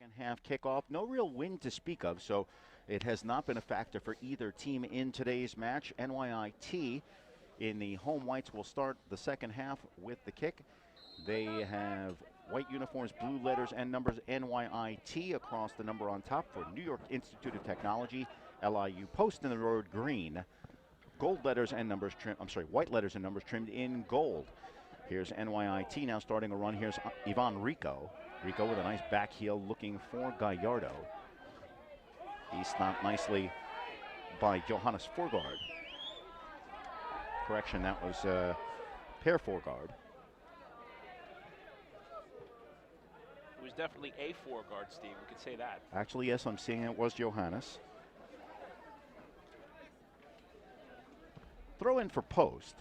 Second half kickoff. No real wind to speak of, so it has not been a factor for either team in today's match. NYIT in the home whites will start the second half with the kick. They have white uniforms, blue letters and numbers NYIT across the number on top for New York Institute of Technology. LIU Post in the road green. Gold letters and numbers white letters and numbers trimmed in gold. Here's NYIT now starting a run. Here's Ivan Rico. Rico with a nice back heel looking for Gallardo. He stopped nicely by Johannes Forgaard. Correction, that was Per Forgaard. It was definitely a Forgaard, Steve. We could say that. Actually, yes, I'm seeing it was Johannes. Throw in for Post.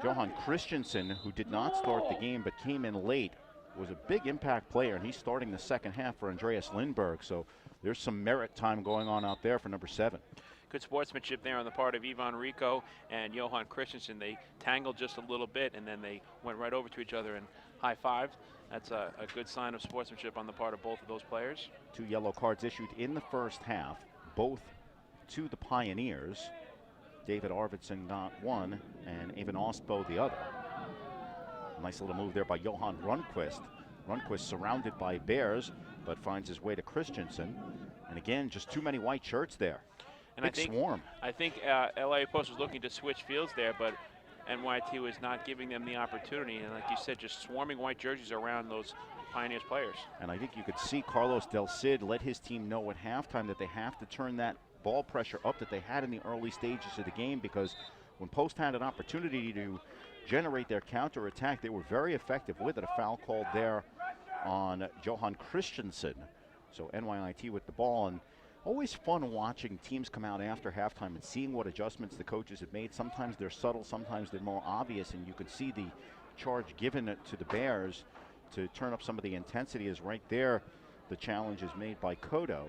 Johan Christensen, who did not start the game but came in late, was a big impact player, and he's starting the second half for Andreas Lindberg. So there's some merit time going on out there for number 7. Good sportsmanship there on the part of Ivan Rico and Johan Christensen. They tangled just a little bit, and then they went right over to each other and high-fived. That's a good sign of sportsmanship on the part of both of those players. 2 yellow cards issued in the first half, both to the Pioneers. David Arvidsson got one, and Evan Osbo the other. Nice little move there by Johan Rundqvist. Rundqvist surrounded by Bears, but finds his way to Christensen. And again, just too many white shirts there. And Big swarm. I think LIU Post was looking to switch fields there, but NYIT was not giving them the opportunity. And like you said, just swarming white jerseys around those Pioneers players. And I think you could see Carlos Del Cid let his team know at halftime that they have to turn that ball pressure up that they had in the early stages of the game, because when Post had an opportunity to generate their counterattack, they were very effective with it. A foul called there on Johan Christensen. So NYIT with the ball, and always fun watching teams come out after halftime and seeing what adjustments the coaches have made. Sometimes they're subtle, sometimes they're more obvious, and you can see the charge given to the Bears to turn up some of the intensity is right there. The challenge is made by Kodo.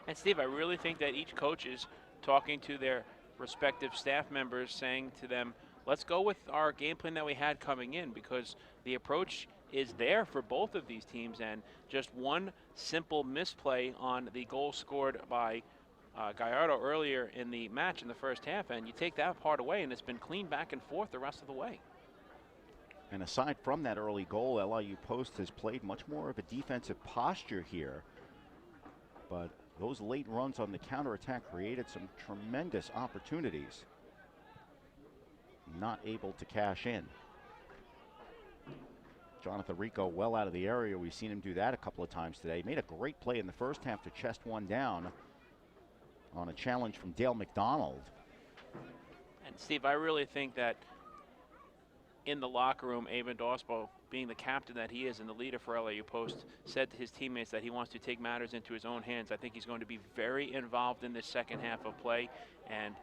And Steve, I really think that each coach is talking to their respective staff members, saying to them, let's go with our game plan that we had coming in, because the approach is there for both of these teams, and just one simple misplay on the goal scored by Gallardo earlier in the match in the first half, and you take that part away, and it's been clean back and forth the rest of the way. And aside from that early goal, LIU Post has played much more of a defensive posture here, but those late runs on the counterattack created some tremendous opportunities. Not able to cash in. Jonathan Rico well out of the area. We've seen him do that a couple of times today. Made a great play in the first half to chest one down on a challenge from Dale McDonald. And Steve, I really think that in the locker room, Evan Dorsbo, being the captain that he is and the leader for LIU Post, said to his teammates that he wants to take matters into his own hands. I think he's going to be very involved in this second half of play, and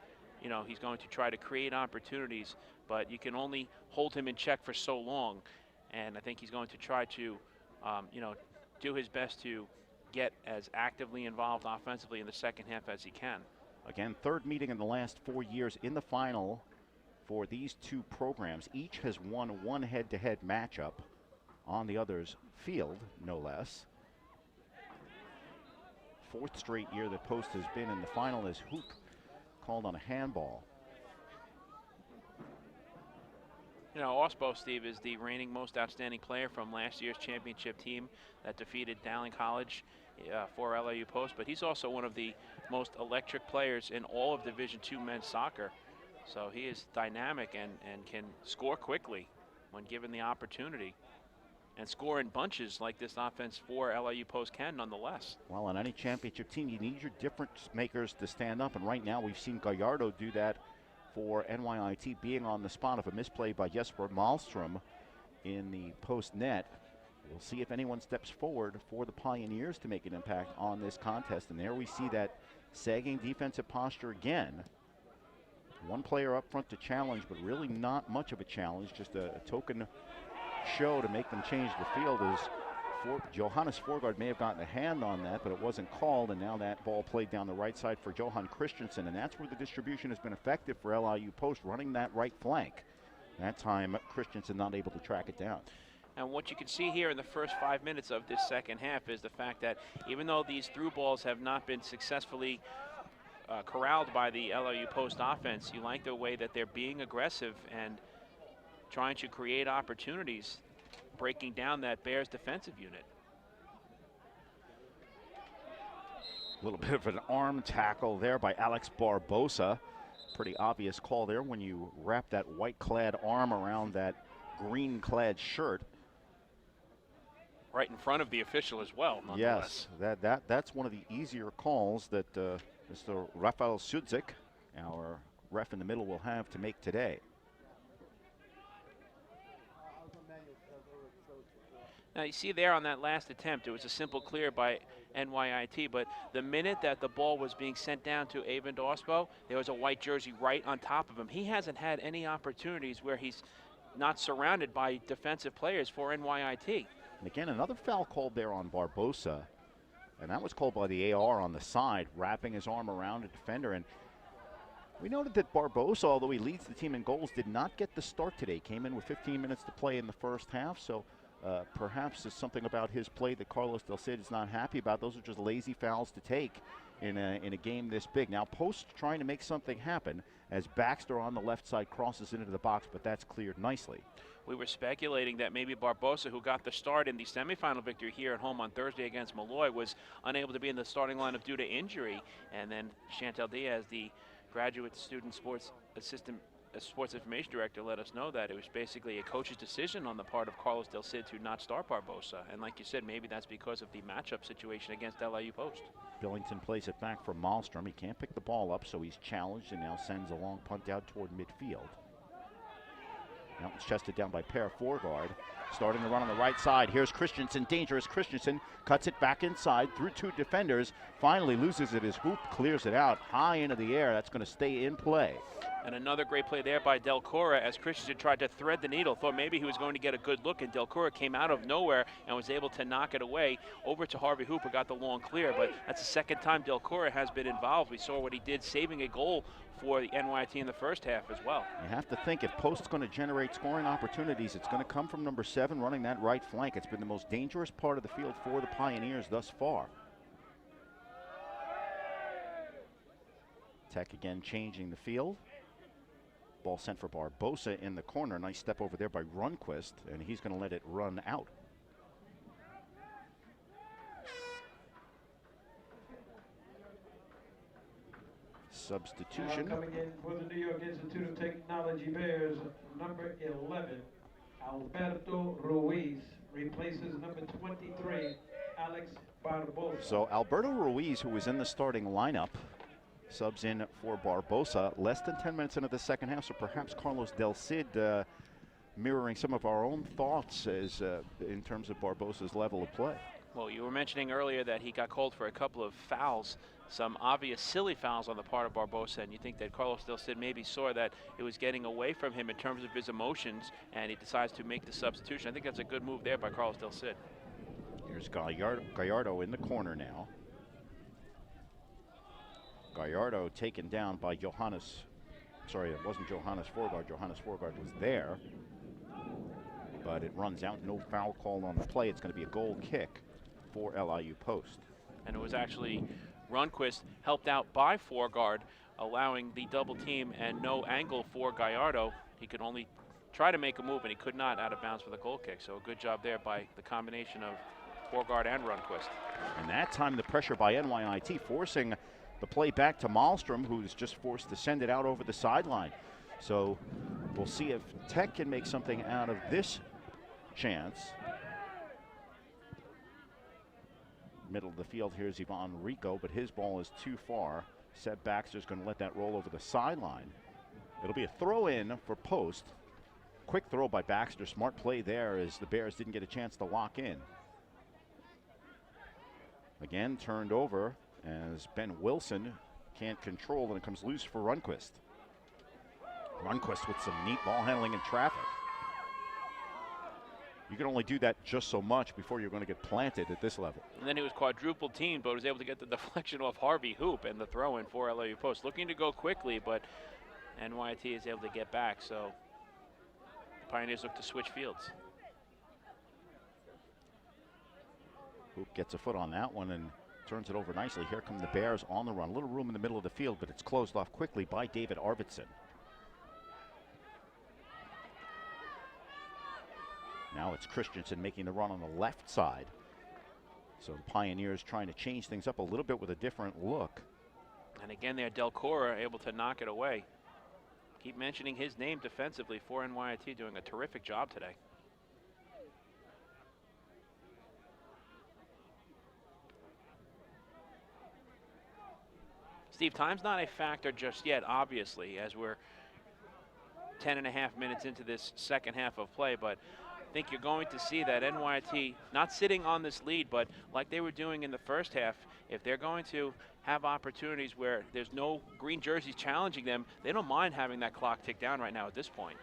you know, he's going to try to create opportunities, but you can only hold him in check for so long. And I think he's going to try to, you know, do his best to get as actively involved offensively in the second half as he can. Again, third meeting in the last 4 years in the final for these two programs. Each has won one head-to-head matchup on the other's field, no less. 4th straight year that Post has been in the final as Hoop called on a handball. You know, Osbo, Steve, is the reigning most outstanding player from last year's championship team that defeated Dowling College for LIU Post, but he's also one of the most electric players in all of Division II men's soccer. So he is dynamic and can score quickly when given the opportunity, and score in bunches like this offense for LIU Post can nonetheless. Well, on any championship team, you need your difference makers to stand up, and right now we've seen Gallardo do that for NYIT, being on the spot of a misplay by Jesper Malmstrom in the post net. We'll see if anyone steps forward for the Pioneers to make an impact on this contest, and there we see that sagging defensive posture again. One player up front to challenge, but really not much of a challenge, just a token show to make them change the field. As Johannes Forgaard may have gotten a hand on that, but it wasn't called, and now that ball played down the right side for Johan Christensen, and that's where the distribution has been effective for LIU Post, running that right flank. That time, Christensen not able to track it down. And what you can see here in the first 5 minutes of this second half is the fact that even though these through balls have not been successfully corralled by the LIU Post offense, you like the way that they're being aggressive and trying to create opportunities, breaking down that Bears defensive unit. A little bit of an arm tackle there by Alex Barbosa. Pretty obvious call there when you wrap that white-clad arm around that green-clad shirt. Right in front of the official as well, Yes, that's one of the easier calls that Mr. Rafael Sudzik, our ref in the middle, will have to make today. Now you see there on that last attempt, it was a simple clear by NYIT, but the minute that the ball was being sent down to Avon Dorspo, there was a white jersey right on top of him. He hasn't had any opportunities where he's not surrounded by defensive players for NYIT. And again, another foul called there on Barbosa, and that was called by the AR on the side, wrapping his arm around a defender. And we noted that Barbosa, although he leads the team in goals, did not get the start today. Came in with 15 minutes to play in the first half, so perhaps there's something about his play that Carlos Del Cid is not happy about. Those are just lazy fouls to take in a game this big. Now Post trying to make something happen as Baxter on the left side crosses into the box, but that's cleared nicely. We were speculating that maybe Barbosa, who got the start in the semifinal victory here at home on Thursday against Malloy, was unable to be in the starting lineup due to injury. And then Chantel Diaz, the graduate student sports assistant sports information director, let us know that it was basically a coach's decision on the part of Carlos Del Cid to not start Barbosa. And like you said, maybe that's because of the matchup situation against LIU Post. Billington plays it back for Malmstrom. He can't pick the ball up, so he's challenged and now sends a long punt out toward midfield. Now it's chested down by Per Forgard. Starting to run on the right side. Here's Christensen, dangerous Christensen. Cuts it back inside through two defenders. Finally loses it. His hoop clears it out high into the air. That's going to stay in play. And another great play there by Del Cora as Christensen tried to thread the needle. Thought maybe he was going to get a good look, and Del Cora came out of nowhere and was able to knock it away over to Harvey Hooper, got the long clear. But that's the second time Del Cora has been involved. We saw what he did saving a goal for the NYIT in the first half as well. You have to think if Post's going to generate scoring opportunities, it's going to come from number 7 running that right flank. It's been the most dangerous part of the field for the Pioneers thus far. Tech again changing the field. Ball sent for Barbosa in the corner. Nice step over there by Runquist, and he's going to let it run out. Substitution. Now coming in for the New York Institute of Technology Bears, number 11, Alberto Ruiz, replaces number 23, Alex Barbosa. So Alberto Ruiz, who was in the starting lineup, subs in for Barbosa less than 10 minutes into the second half, so perhaps Carlos Del Cid mirroring some of our own thoughts as in terms of Barbosa's level of play. Well, you were mentioning earlier that he got called for a couple of fouls, some obvious silly fouls on the part of Barbosa, and you think that Carlos Del Cid maybe saw that it was getting away from him in terms of his emotions, and he decides to make the substitution. I think that's a good move there by Carlos Del Cid. Here's Gallardo in the corner now. Gallardo taken down by Johannes, sorry, it wasn't Johannes Forgard. Johannes Forgard was there, but it runs out, no foul call on the play. It's going to be a goal kick for LIU Post. And it was actually Runquist helped out by Forgard, allowing the double team and no angle for Gallardo. He could only try to make a move, and he could not out of bounds for the goal kick. So a good job there by the combination of Forgard and Runquist. And that time the pressure by NYIT forcing the play back to Malmstrom, who's just forced to send it out over the sideline. So we'll see if Tech can make something out of this chance. Middle of the field, here's Ivan Rico, but his ball is too far. Seb Baxter's going to let that roll over the sideline. It'll be a throw in for Post. Quick throw by Baxter, smart play there as the Bears didn't get a chance to lock in. Again, turned over as Ben Wilson can't control, and it comes loose for Runquist. Runquist with some neat ball handling in traffic. You can only do that just so much before you're going to get planted at this level. And then he was quadruple teamed, but was able to get the deflection off Harvey Hoop and the throw in for LIU Post. Looking to go quickly, but NYIT is able to get back, so the Pioneers look to switch fields. Hoop gets a foot on that one and turns it over nicely. Here come the Bears on the run. A little room in the middle of the field, but it's closed off quickly by David Arvidsson. Now it's Christensen making the run on the left side. So the Pioneers trying to change things up a little bit with a different look. And again there, Del Cora able to knock it away. Keep mentioning his name defensively for NYIT, doing a terrific job today. Steve, time's not a factor just yet, obviously, as we're 10.5 minutes into this second half of play, but I think you're going to see that NYIT not sitting on this lead, but like they were doing in the first half, if they're going to have opportunities where there's no green jerseys challenging them, they don't mind having that clock tick down right now at this point.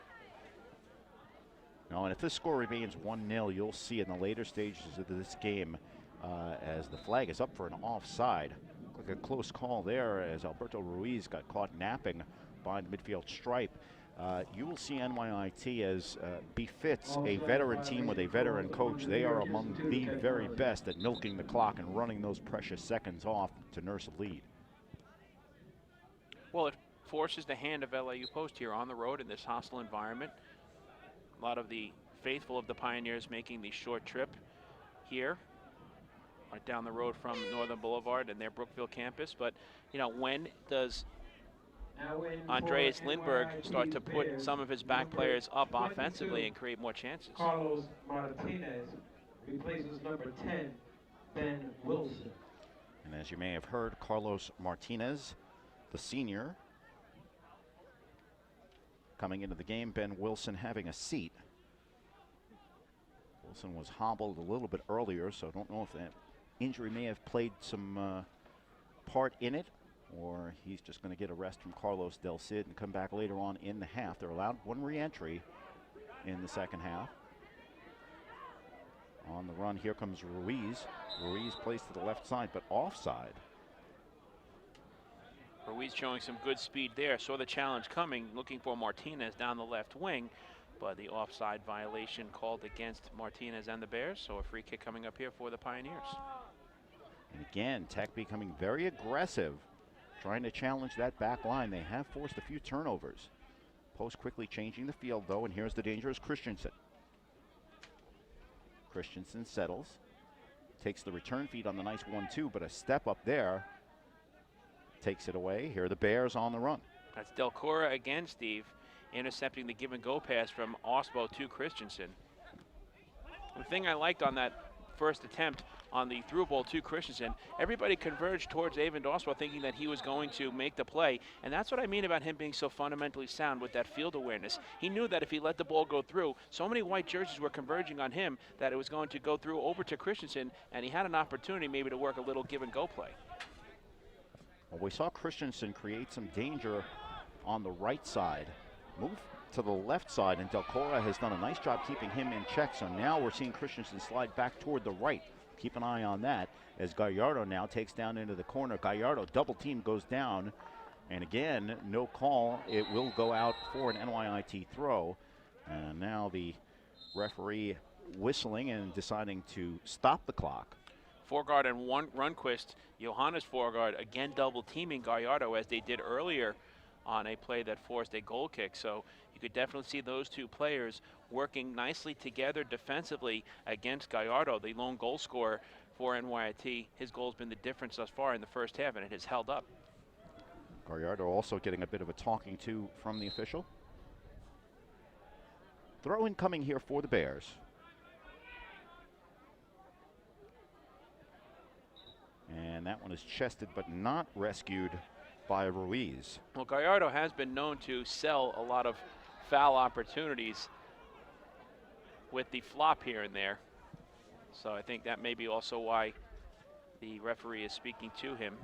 No, and if this score remains 1-0, you'll see in the later stages of this game as the flag is up for an offside. Like a close call there as Alberto Ruiz got caught napping behind the midfield stripe. You will see NYIT as befits a veteran team with a veteran coach. They are among the very best at milking the clock and running those precious seconds off to nurse a lead. Well, it forces the hand of LIU Post here on the road in this hostile environment. A lot of the faithful of the Pioneers making the short trip here, right down the road from Northern Boulevard and their Brookville campus. But, you know, when does Andreas Lindberg start to put some of his back players up offensively and create more chances? Carlos Martinez replaces number 10, Ben Wilson. And as you may have heard, Carlos Martinez, the senior, coming into the game. Ben Wilson having a seat. Wilson was hobbled a little bit earlier, so I don't know if that injury may have played some part in it, or he's just going to get a rest from Carlos Del Cid and come back later on in the half. They're allowed one re-entry in the second half. On the run, here comes Ruiz. Ruiz plays to the left side, but offside. Ruiz showing some good speed there. Saw the challenge coming, looking for Martinez down the left wing, but the offside violation called against Martinez and the Bears, so a free kick coming up here for the Pioneers. And again, Tech becoming very aggressive, trying to challenge that back line. They have forced a few turnovers. Post quickly changing the field, though, and here's the dangerous Christensen. Christensen settles, takes the return feed on the nice 1-2, but a step up there takes it away. Here are the Bears on the run. That's Del Cora again, Steve, intercepting the give and go pass from Osbo to Christensen. The thing I liked on that first attempt on the through ball to Christensen, everybody converged towards Avon Osbo thinking that he was going to make the play, and that's what I mean about him being so fundamentally sound with that field awareness. He knew that if he let the ball go through, so many white jerseys were converging on him that it was going to go through over to Christensen, and he had an opportunity maybe to work a little give and go play. Well, we saw Christensen create some danger on the right side, move to the left side, and Del Cora has done a nice job keeping him in check. So now we're seeing Christensen slide back toward the right. Keep an eye on that as Gallardo now takes down into the corner. Gallardo double team goes down, and again, no call. It will go out for an NYIT throw. And now the referee whistling and deciding to stop the clock. Forgard and Runquist, Johannes Forgard again double teaming Gallardo as they did earlier on a play that forced a goal kick. So you could definitely see those two players working nicely together defensively against Gallardo, the lone goal scorer for NYIT. His goal's been the difference thus far in the first half, and it has held up. Gallardo also getting a bit of a talking to from the official. Throw in coming here for the Bears. And that one is chested but not rescued by Ruiz. Well, Gallardo has been known to sell a lot of foul opportunities with the flop here and there. So I think that may be also why the referee is speaking to him.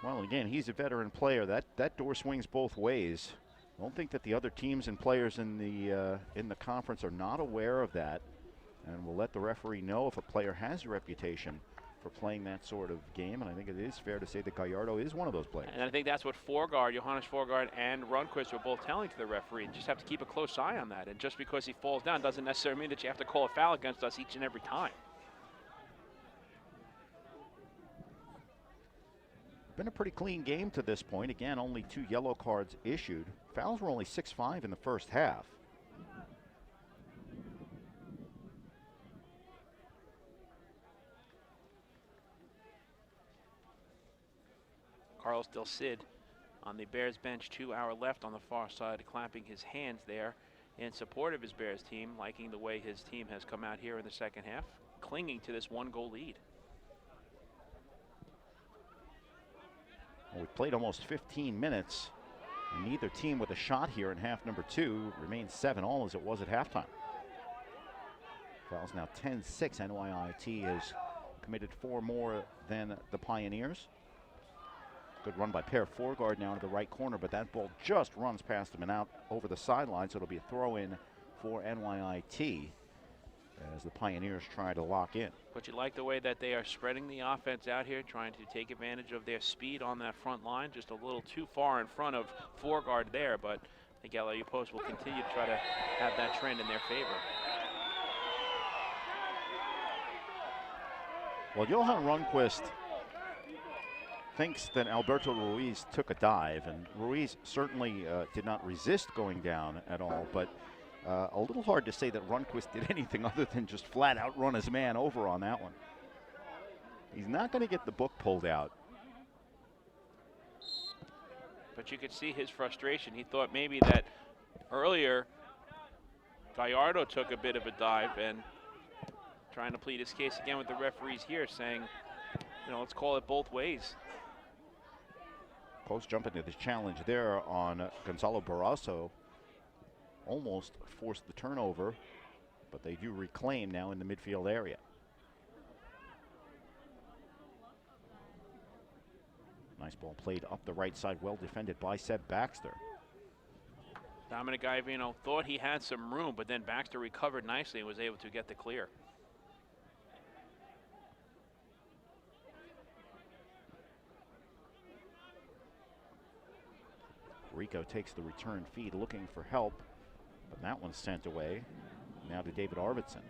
Well, again, he's a veteran player. That door swings both ways. I don't think that the other teams and players in the conference are not aware of that, and will let the referee know if a player has a reputation for playing that sort of game, and I think it is fair to say that Gallardo is one of those players. And I think that's what Forgard, Johannes Forgard and Runquist were both telling to the referee. You just have to keep a close eye on that, and just because he falls down doesn't necessarily mean that you have to call a foul against us each and every time. been a pretty clean game to this point. Again, only 2 yellow cards issued. Fouls were only 6-5 in the first half. Carlos Del Cid on the Bears bench, 2 hour left on the far side, clapping his hands there in support of his Bears team, liking the way his team has come out here in the second half, clinging to this 1-goal lead. Well, we've played almost 15 minutes. And neither team with a shot here in half number 2 remains 7-all as it was at halftime. Fouls now 10-6. NYIT has committed 4 more than the Pioneers. Good run by Per Forgard now into the right corner, but that ball just runs past him and out over the sideline, so it'll be a throw in for NYIT as the Pioneers try to lock in. But you like the way that they are spreading the offense out here, trying to take advantage of their speed on that front line, just a little too far in front of Forgard there, but I think LIU Post will continue to try to have that trend in their favor. Well, Johan Rundqvist thinks that Alberto Ruiz took a dive, and Ruiz certainly did not resist going down at all, but a little hard to say that Rundqvist did anything other than just flat out run his man over on that one. He's not going to get the book pulled out. But you could see his frustration. He thought maybe that earlier Gallardo took a bit of a dive, and trying to plead his case again with the referees here, saying, you know, let's call it both ways. Post jumping to the challenge there on Gonzalo Barroso. Almost forced the turnover, but they do reclaim now in the midfield area. Nice ball played up the right side, well defended by Seb Baxter. Dominic Iovino thought he had some room, but then Baxter recovered nicely and was able to get the clear. Rico takes the return feed, looking for help, but that one's sent away. Now to David Arvidsson.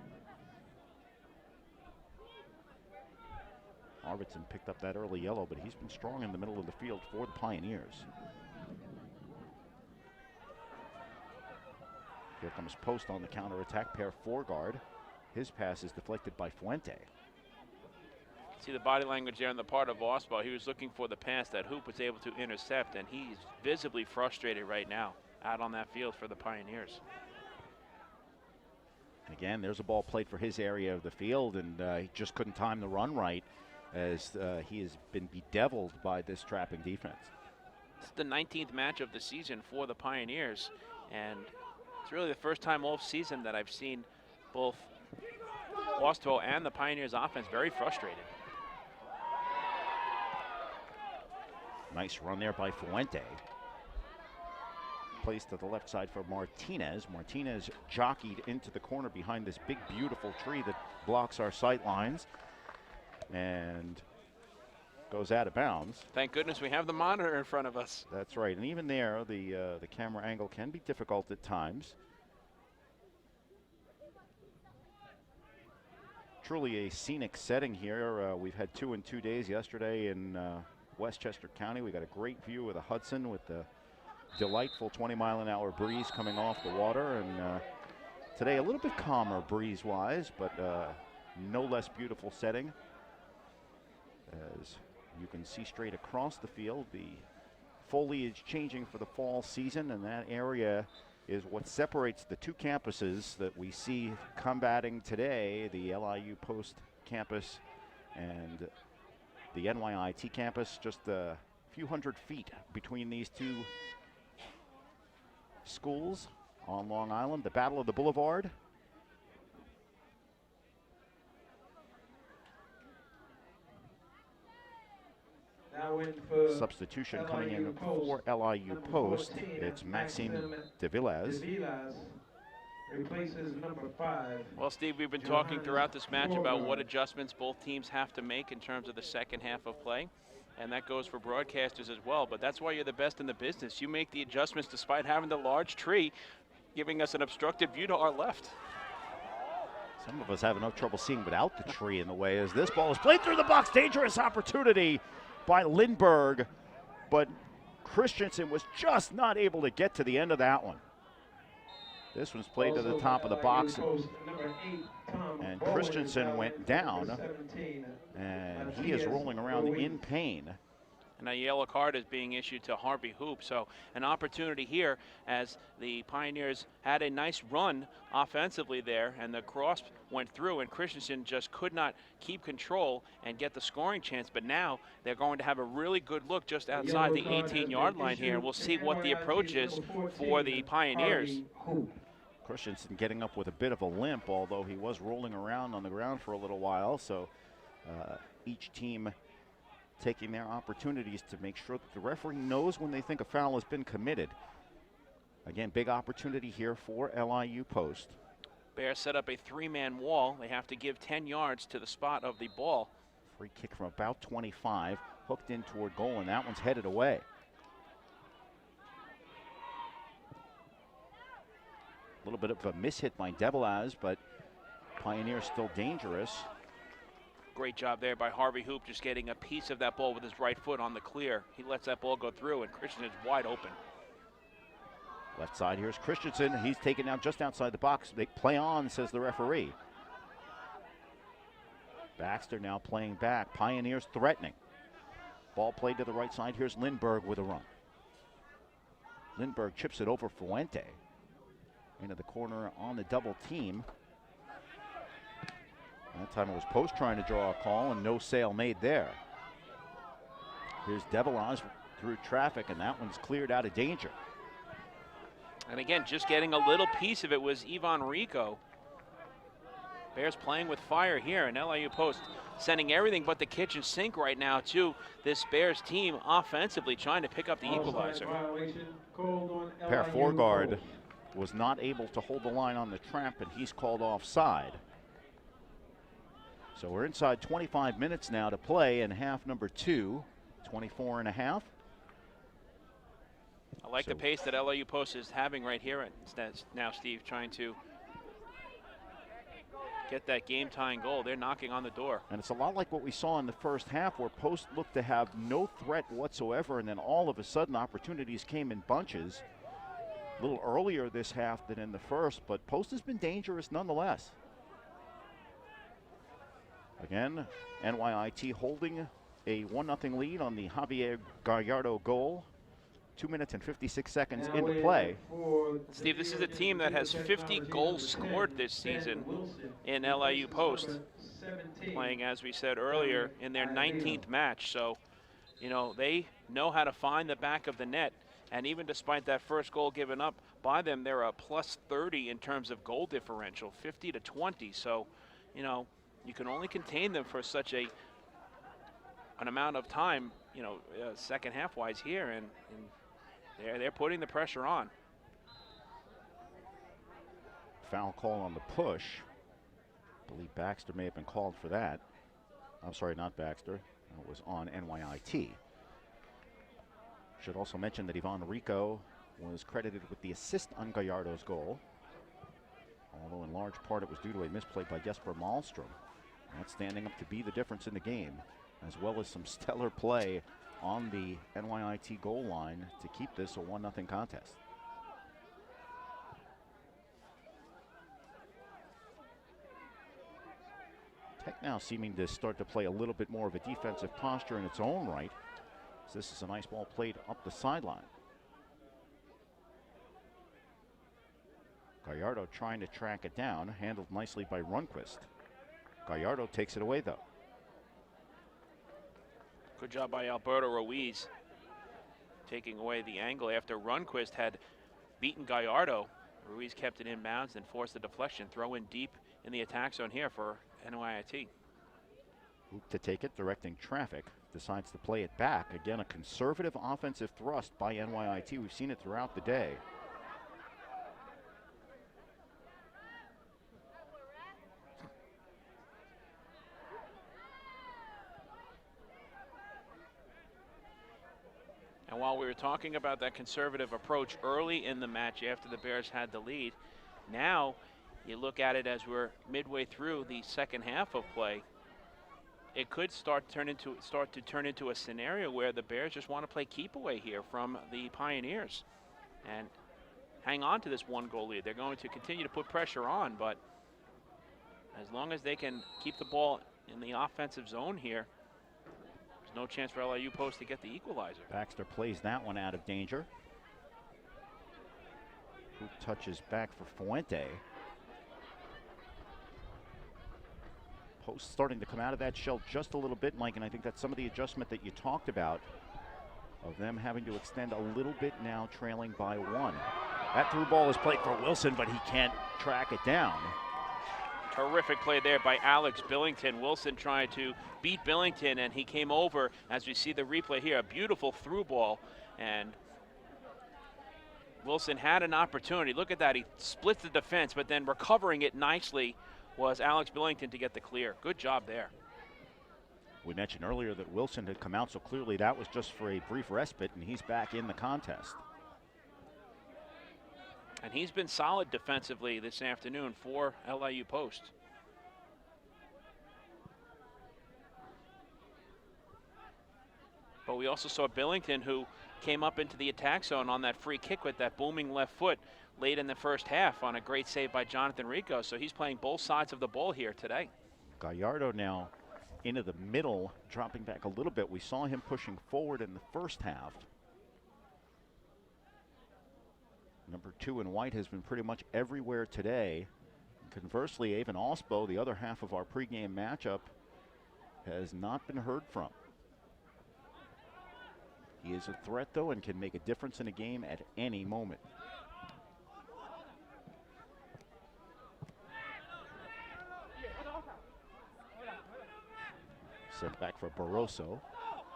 Arvidsson picked up that early yellow, but he's been strong in the middle of the field for the Pioneers. Here comes Post on the counterattack. Per Forgard. His pass is deflected by Fuente. See the body language there on the part of Oswald. He was looking for the pass that Hoop was able to intercept, and he's visibly frustrated right now out on that field for the Pioneers. Again, there's a ball played for his area of the field, and he just couldn't time the run right as he has been bedeviled by this trapping defense. It's the 19th match of the season for the Pioneers, and it's really the first time all season that I've seen both Ostro and the Pioneers offense very frustrated. Nice run there by Fuente. Placed to the left side for Martinez. Martinez jockeyed into the corner behind this big, beautiful tree that blocks our sight lines and goes out of bounds. Thank goodness we have the monitor in front of us. That's right, and even there, the camera angle can be difficult at times. Truly a scenic setting here. We've had 2 in 2 days yesterday in Westchester County. We got a great view of the Hudson with the delightful 20-mile-an-hour breeze coming off the water, and today a little bit calmer breeze-wise, but no less beautiful setting. As you can see straight across the field, the foliage changing for the fall season, and that area is what separates the 2 campuses that we see combating today, the LIU Post campus and the NYIT campus. Just a few hundred feet between these 2 schools on Long Island. The Battle of the Boulevard. Now in for Substitution coming in for LIU Post. It's Maxime de Villas. Replaces number 5. Well, Steve, we've been talking throughout this match about what adjustments both teams have to make in terms of the second half of play, and that goes for broadcasters as well, but that's why you're the best in the business. You make the adjustments despite having the large tree giving us an obstructed view to our left. Some of us have enough trouble seeing without the tree in the way as this ball is played through the box. Dangerous opportunity by Lindbergh, but Christensen was just not able to get to the end of that one. This one's played to the top of the box, and Christensen went down, and he is rolling around in pain. And a yellow card is being issued to Harvey Hoop. So an opportunity here as the Pioneers had a nice run offensively there, and the cross went through, and Christensen just could not keep control and get the scoring chance. But now they're going to have a really good look just outside the 18-yard line here, and we'll see what the approach is for the Pioneers. Christensen getting up with a bit of a limp, although he was rolling around on the ground for a little while. So each team taking their opportunities to make sure that the referee knows when they think a foul has been committed. Again, big opportunity here for LIU Post. Bears set up a three-man wall. They have to give 10 yards to the spot of the ball. Free kick from about 25, hooked in toward goal, and that one's headed away. A little bit of a mishit by Devilaz, but Pioneers still dangerous. Great job there by Harvey Hoop, just getting a piece of that ball with his right foot on the clear. He lets that ball go through, and Christensen's wide open. Left side, here's Christensen. He's taken down just outside the box. They play on, says the referee. Baxter now playing back. Pioneers threatening. Ball played to the right side. Here's Lindbergh with a run. Lindbergh chips it over Fuente into the corner on the double team. That time it was Post trying to draw a call, and no sale made there. Here's Devilaz through traffic, and that one's cleared out of danger. And again, just getting a little piece of it was Ivan Rico. Bears playing with fire here, and LIU Post sending everything but the kitchen sink right now to this Bears team offensively, trying to pick up the equalizer. Per Forgard was not able to hold the line on the trap, and he's called offside. So we're inside 25 minutes now to play in half number 2, 24 and a half. I like the pace that LIU Post is having right here now, Steve, trying to get that game-tying goal. They're knocking on the door. And it's a lot like what we saw in the first half, where Post looked to have no threat whatsoever, and then all of a sudden opportunities came in bunches. A little earlier this half than in the first, but Post has been dangerous nonetheless. Again, NYIT holding a 1-0 lead on the Javier Gallardo goal. 2 minutes and 56 seconds into play. Steve, this is a team that has 50 goals scored this season in LIU Post, playing, as we said earlier, in their 19th match. So, you know, they know how to find the back of the net. And even despite that first goal given up by them, they're a plus 30 in terms of goal differential, 50-20. So, you know, you can only contain them for such an amount of time, you know, second half-wise here, and they're putting the pressure on. Foul call on the push. I believe Baxter may have been called for that. I'm sorry, not Baxter. It was on NYIT. Should also mention that Ivan Rico was credited with the assist on Gallardo's goal, although in large part it was due to a misplay by Jesper Malmstrom. That's standing up to be the difference in the game, as well as some stellar play on the NYIT goal line to keep this a 1-0 contest. Tech now seeming to start to play a little bit more of a defensive posture in its own right. So this is a nice ball played up the sideline. Gallardo trying to track it down, handled nicely by Rundqvist. Gallardo takes it away, though. Good job by Alberto Ruiz, taking away the angle after Rundqvist had beaten Gallardo. Ruiz kept it in bounds and forced the deflection. Throw in deep in the attack zone here for NYIT. Hoop to take it, directing traffic. Decides to play it back. Again, a conservative offensive thrust by NYIT. We've seen it throughout the day. And while we were talking about that conservative approach early in the match after the Bears had the lead, now you look at it as we're midway through the second half of play. it could start to turn into a scenario where the Bears just want to play keep away here from the Pioneers and hang on to this 1-goal lead. They're going to continue to put pressure on, but as long as they can keep the ball in the offensive zone here, there's no chance for LIU Post to get the equalizer. Baxter plays that one out of danger. Who touches back for Fuente. Post starting to come out of that shell just a little bit, Mike, and I think that's some of the adjustment that you talked about of them having to extend a little bit now, trailing by 1. That through ball is played for Wilson, but he can't track it down. Terrific play there by Alex Billington. Wilson trying to beat Billington, and he came over, as we see the replay here, a beautiful through ball, and Wilson had an opportunity. Look at that, he splits the defense, but then recovering it nicely was Alex Billington to get the clear. Good job there. We mentioned earlier that Wilson had come out, so clearly that was just for a brief respite, and he's back in the contest. And he's been solid defensively this afternoon for LIU Post. But we also saw Billington, who came up into the attack zone on that free kick with that booming left foot late in the first half on a great save by Jonathan Rico. So he's playing both sides of the ball here today. Gallardo now into the middle, dropping back a little bit. We saw him pushing forward in the first half. Number 2 in white has been pretty much everywhere today. Conversely, Avon Osbo, the other half of our pregame matchup, has not been heard from. He is a threat, though, and can make a difference in a game at any moment. Sent back for Barroso.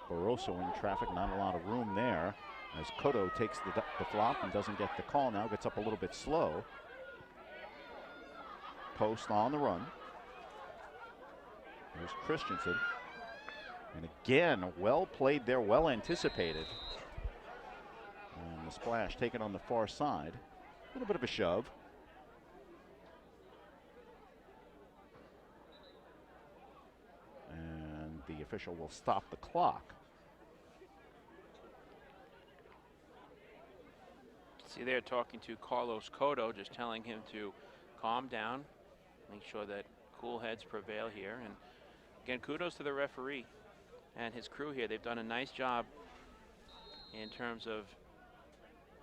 Barroso in traffic, not a lot of room there. As Cotto takes the flop and doesn't get the call now, gets up a little bit slow. Post on the run. There's Christensen. And again, well played there, well anticipated. And the splash taken on the far side. A little bit of a shove. And the official will stop the clock. See there talking to Carlos Cotto, just telling him to calm down, make sure that cool heads prevail here. And again, kudos to the referee and his crew here. They've done a nice job in terms of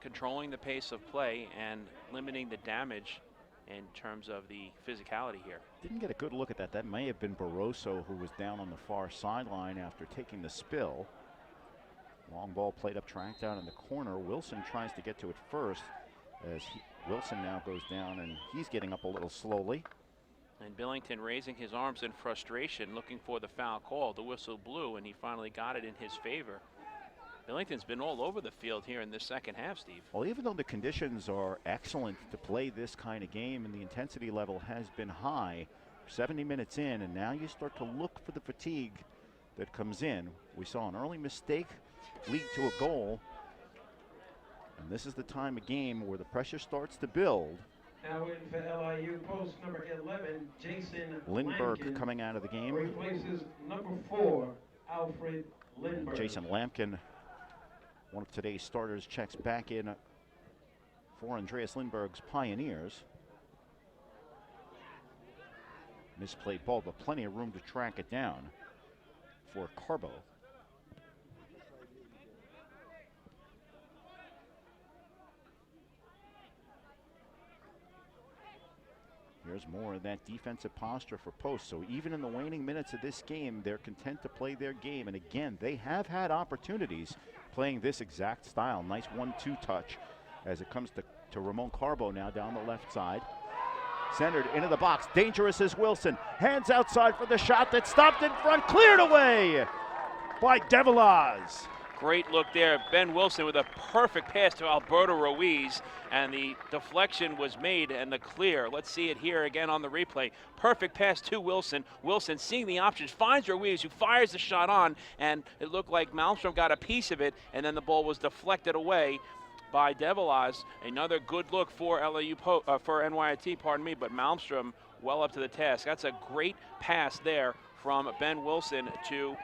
controlling the pace of play and limiting the damage in terms of the physicality here. Didn't get a good look at that. That may have been Barroso, who was down on the far sideline after taking the spill. Long ball played up, tracked down in the corner. Wilson tries to get to it first as Wilson now goes down, and he's getting up a little slowly. And Billington raising his arms in frustration, looking for the foul call. The whistle blew, and he finally got it in his favor. Billington's been all over the field here in this second half, Steve. Well, even though the conditions are excellent to play this kind of game and the intensity level has been high, 70 minutes in, and now you start to look for the fatigue that comes in. We saw an early mistake lead to a goal, and this is the time of game where the pressure starts to build. Now in for LIU Post, number 11, Jason Lindbergh Lampkin coming out of the game. replaces number 4, Alfred Lindbergh. Jason Lampkin, one of today's starters, checks back in for Andreas Lindbergh's Pioneers. Misplayed ball, but plenty of room to track it down for Carbo. Here's more of that defensive posture for Post. So even in the waning minutes of this game, they're content to play their game. And again, they have had opportunities playing this exact style. Nice 1-2 touch as it comes to Ramon Carbo now down the left side. Centered into the box. Dangerous is Wilson. Hands outside for the shot that stopped in front. Cleared away by Devilaz. Great look there. Ben Wilson with a perfect pass to Alberto Ruiz, and the deflection was made and the clear. Let's see it here again on the replay. Perfect pass to Wilson. Wilson seeing the options, finds Ruiz, who fires the shot on, and it looked like Malmstrom got a piece of it, and then the ball was deflected away by Devilaz. Another good look for for NYIT, pardon me, but Malmstrom well up to the task. That's a great pass there from Ben Wilson to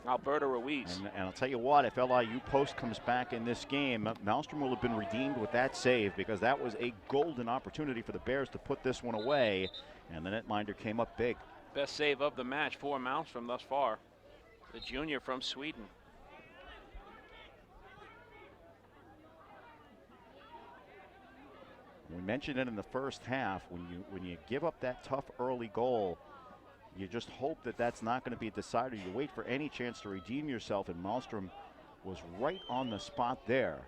Alberto Ruiz. And I'll tell you what, if LIU Post comes back in this game, Malmstrom will have been redeemed with that save, because that was a golden opportunity for the Bears to put this one away, and the netminder came up big. Best save of the match for Malmstrom thus far, the junior from Sweden. We mentioned it in the first half, when you give up that tough early goal, you just hope that that's not going to be a decider. You wait for any chance to redeem yourself, and Malmstrom was right on the spot there.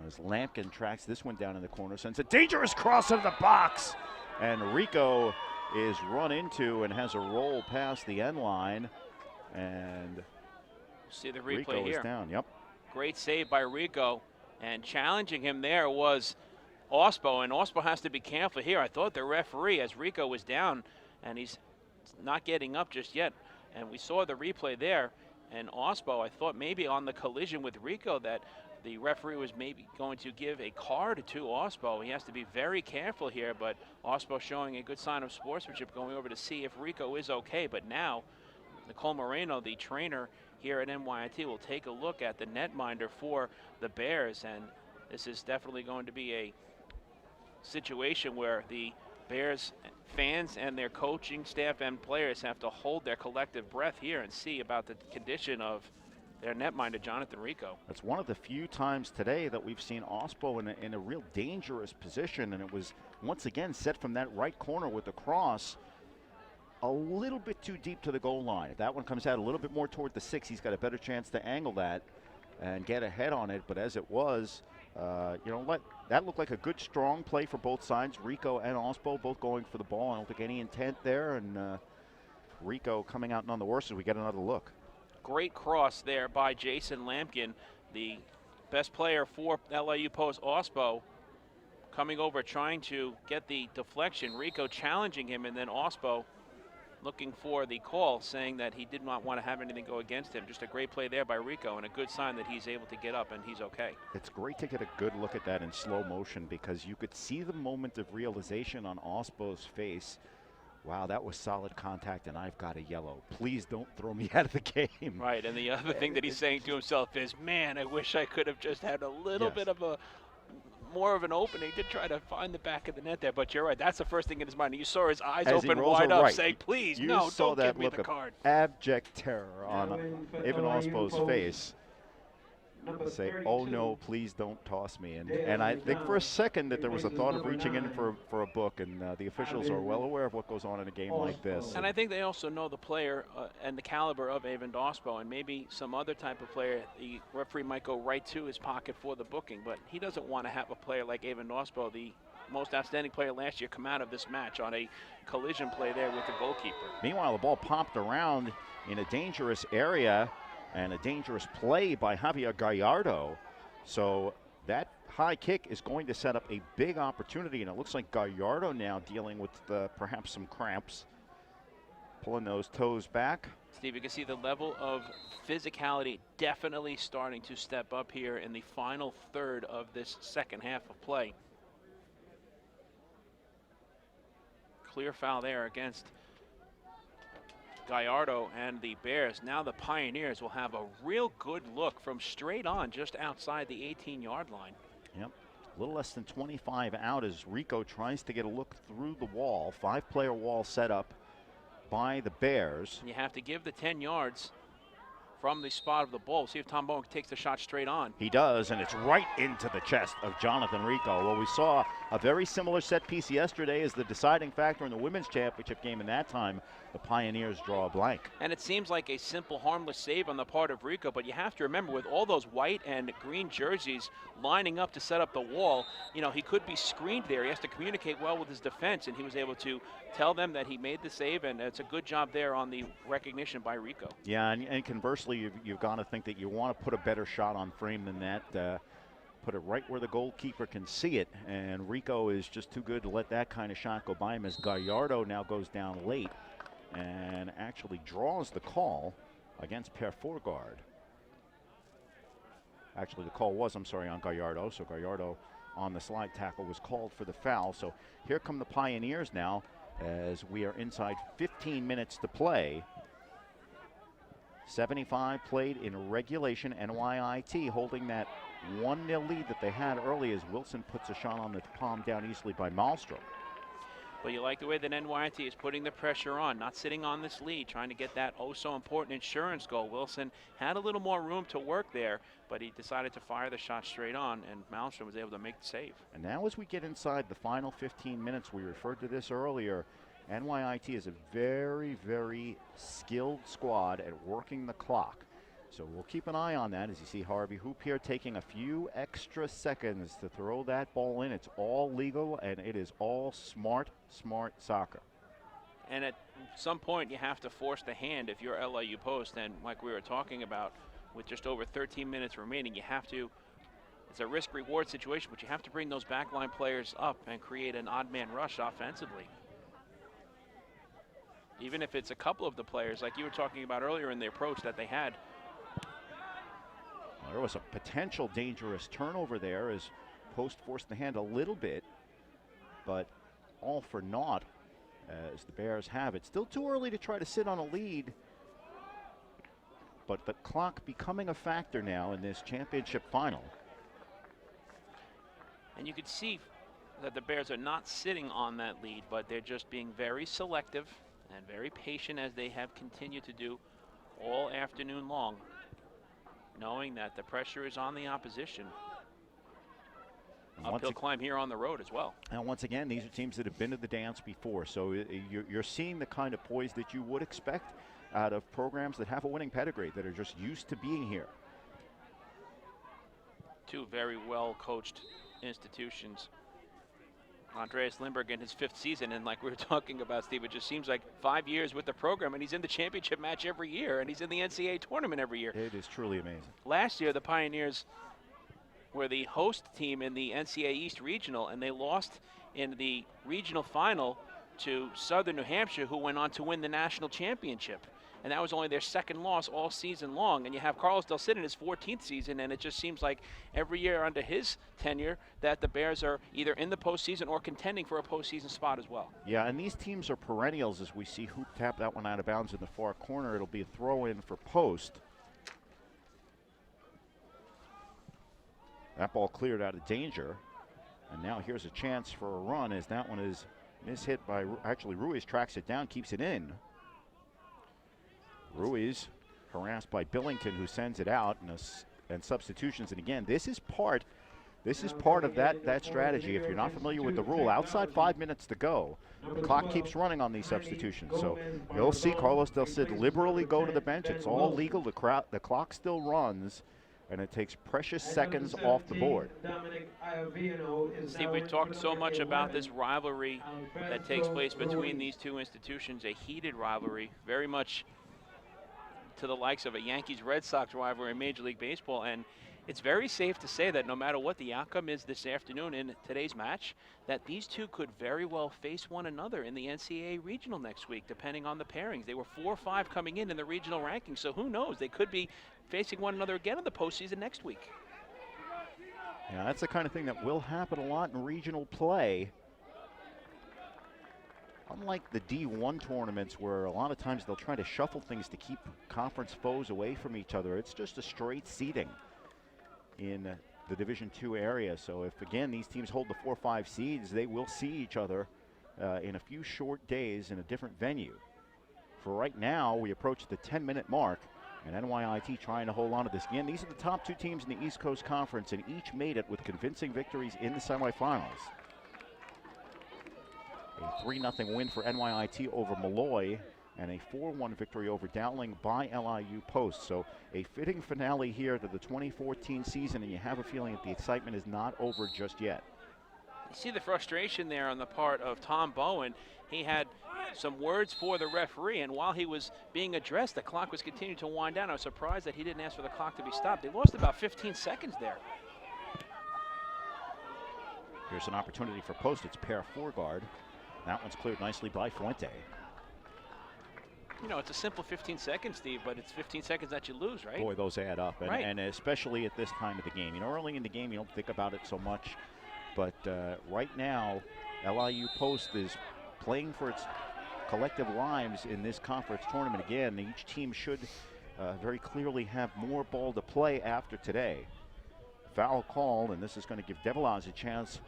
As Lampkin tracks this one down in the corner, sends a dangerous cross into the box, and Rico is run into and has a roll past the end line, and see the replay Rico here. is down. Yep. Great save by Rico, and challenging him there was Ospo, and Ospo has to be careful here. I thought the referee, as Rico was down, and he's not getting up just yet, and we saw the replay there, and Ospo, I thought maybe on the collision with Rico that the referee was maybe going to give a card to Ospo. He has to be very careful here, but Ospo showing a good sign of sportsmanship, going over to see if Rico is okay. But now Nicole Moreno, the trainer here at NYIT, will take a look at the netminder for the Bears, and this is definitely going to be a situation where the Bears fans and their coaching staff and players have to hold their collective breath here and see about the condition of their netminder, Jonathan Rico. That's one of the few times today that we've seen Ospo in a real dangerous position, and it was once again set from that right corner with the cross a little bit too deep to the goal line. If that one comes out a little bit more toward the 6, he's got a better chance to angle that and get ahead on it. But as it was, that looked like a good, strong play for both sides. Rico and Ospo both going for the ball. I don't think any intent there, and Rico coming out none the worse as we get another look. Great cross there by Jason Lampkin, the best player for LIU Post. Ospo coming over, trying to get the deflection. Rico challenging him, and then Ospo looking for the call, saying that he did not want to have anything go against him. Just a great play there by Rico, and a good sign that he's able to get up and he's okay. It's great to get a good look at that in slow motion, because you could see the moment of realization on Ospo's face. Wow, that was solid contact, and I've got a yellow. Please don't throw me out of the game. Right, and the other thing that he's saying to himself is, man, I wish I could have just had a little bit of more of an opening to try to find the back of the net there. But you're right, that's the first thing in his mind. You saw his eyes open wide up, saying, please, no, don't give me the card. Abject terror on Evan Ospo's face. Say, oh no, please don't toss me. And I think for a second that there was a thought of reaching in for a book, and the officials are well aware of what goes on in a game like this. And I think they also know the player and the caliber of Evan Ospo, and maybe some other type of player. The referee might go right to his pocket for the booking, but he doesn't want to have a player like Evan Ospo, the most outstanding player last year, come out of this match on a collision play there with the goalkeeper. Meanwhile, the ball popped around in a dangerous area, and a dangerous play by Javier Gallardo. So that high kick is going to set up a big opportunity, and it looks like Gallardo now dealing with perhaps some cramps, pulling those toes back. Steve, you can see the level of physicality definitely starting to step up here in the final third of this second half of play. Clear foul there against Gallardo and the Bears. Now the Pioneers will have a real good look from straight on just outside the 18-yard line. Yep, a little less than 25 out as Rico tries to get a look through the wall. 5-player wall set up by the Bears. You have to give the 10 yards from the spot of the ball. See if Tom Bowen takes the shot straight on. He does, and it's right into the chest of Jonathan Rico. Well, we saw a very similar set piece yesterday as the deciding factor in the women's championship game, and that time the Pioneers draw a blank. And it seems like a simple, harmless save on the part of Rico, but you have to remember, with all those white and green jerseys lining up to set up the wall, you know, he could be screened there. He has to communicate well with his defense, and he was able to tell them that he made the save, and it's a good job there on the recognition by Rico. Yeah, and conversely, you've got to think that you want to put a better shot on frame than that. Put it right where the goalkeeper can see it, and Rico is just too good to let that kind of shot go by him, as Gallardo now goes down late and actually draws the call against Per Forgard. Actually, the call was, I'm sorry, on Gallardo, so Gallardo on the slide tackle was called for the foul. So here come the Pioneers now, as we are inside 15 minutes to play. 75 played in regulation. NYIT holding that 1-0 lead that they had early as Wilson puts a shot on the palm down easily by Malmstrom. But you like the way that NYIT is putting the pressure on, not sitting on this lead, trying to get that oh-so-important insurance goal. Wilson had a little more room to work there, but he decided to fire the shot straight on, and Malmstrom was able to make the save. And now as we get inside the final 15 minutes, we referred to this earlier, NYIT is a very, very skilled squad at working the clock. So we'll keep an eye on that as you see Harvey Hoopier taking a few extra seconds to throw that ball in. It's all legal and it is all smart soccer. And at some point you have to force the hand if you're LIU Post, and like we were talking about, with just over 13 minutes remaining, you have to, it's a risk-reward situation, but you have to bring those backline players up and create an odd man rush offensively. Even if it's a couple of the players, like you were talking about earlier in the approach that they had. There was a potential dangerous turnover there as Post forced the hand a little bit, but all for naught as the Bears have it. Still too early to try to sit on a lead, but the clock becoming a factor now in this championship final. And you could see that the Bears are not sitting on that lead, but they're just being very selective and very patient as they have continued to do all afternoon long, knowing that the pressure is on the opposition. Uphill climb here on the road as well. And once again, these are teams that have been to the dance before, so you're seeing the kind of poise that you would expect out of programs that have a winning pedigree, that are just used to being here. Two very well coached institutions. Andreas Lindberg in his 5th season, and like we were talking about, Steve, it just seems like 5 years with the program, and he's in the championship match every year, and he's in the NCAA tournament every year. It is truly amazing. Last year, the Pioneers were the host team in the NCAA East Regional, and they lost in the regional final to Southern New Hampshire, who went on to win the national championship. And that was only their 2nd loss all season long. And you have Carlos Del Cid in his 14th season, and it just seems like every year under his tenure that the Bears are either in the postseason or contending for a postseason spot as well. Yeah, and these teams are perennials as we see Hoop tap that one out of bounds in the far corner. It'll be a throw-in for Post. That ball cleared out of danger. And now here's a chance for a run as that one is mishit by, actually Ruiz tracks it down, keeps it in. Ruiz harassed by Billington, who sends it out, and substitutions. And again, this is part of that strategy. If you're not familiar with the rule, outside 5 minutes to go, the clock keeps running on these substitutions. So you'll see Carlos Del Cid liberally go to the bench. It's all legal. The clock still runs, and it takes precious seconds off the board. Steve, we talked so much about this rivalry that takes place between these two institutions, a heated rivalry, very much to the likes of a Yankees-Red Sox rivalry in Major League Baseball. And it's very safe to say that no matter what the outcome is this afternoon in today's match, that these two could very well face one another in the NCAA regional next week, depending on the pairings. They were 4-5 coming in the regional rankings, so who knows? They could be facing one another again in the postseason next week. Yeah, that's the kind of thing that will happen a lot in regional play. Unlike the D1 tournaments where a lot of times they'll try to shuffle things to keep conference foes away from each other, it's just a straight seeding in the Division II area. So if, again, these teams hold the 4-5 seeds, they will see each other in a few short days in a different venue. For right now, we approach the 10-minute mark, and NYIT trying to hold on to this. Again, these are the top 2 teams in the East Coast Conference, and each made it with convincing victories in the semifinals. A 3-0 win for NYIT over Malloy, and a 4-1 victory over Dowling by LIU Post. So a fitting finale here to the 2014 season, and you have a feeling that the excitement is not over just yet. You see the frustration there on the part of Tom Bowen. He had some words for the referee, and while he was being addressed, the clock was continuing to wind down. I was surprised that he didn't ask for the clock to be stopped. They lost about 15 seconds there. Here's an opportunity for Post. It's pair 4 guard. That one's cleared nicely by Fuente. You know, it's a simple 15 seconds, Steve, but it's 15 seconds that you lose, right? Boy, those add up, and, right. And especially at this time of the game. You know, early in the game, you don't think about it so much, but right now, LIU Post is playing for its collective lives in this conference tournament again. Each team should very clearly have more ball to play after today. Foul call, and this is going to give Devilaz a chance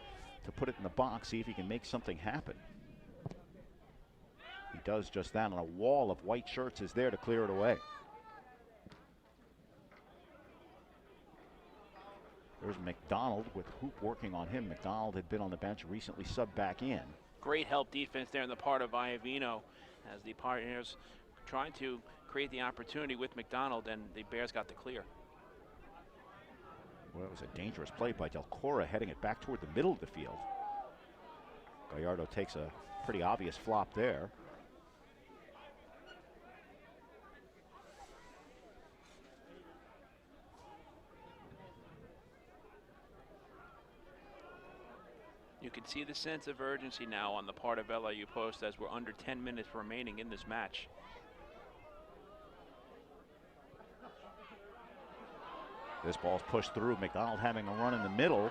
to put it in the box, see if he can make something happen. He does just that, and a wall of white shirts is there to clear it away. There's McDonald with Hoop working on him. McDonald had been on the bench, recently subbed back in. Great help defense there on the part of Iovino as the Pioneers trying to create the opportunity with McDonald, and the Bears got the clear. Well, it was a dangerous play by Del Cora, heading it back toward the middle of the field. Gallardo takes a pretty obvious flop there. You can see the sense of urgency now on the part of LIU Post as we're under 10 minutes remaining in this match. This ball's pushed through. McDonald having a run in the middle.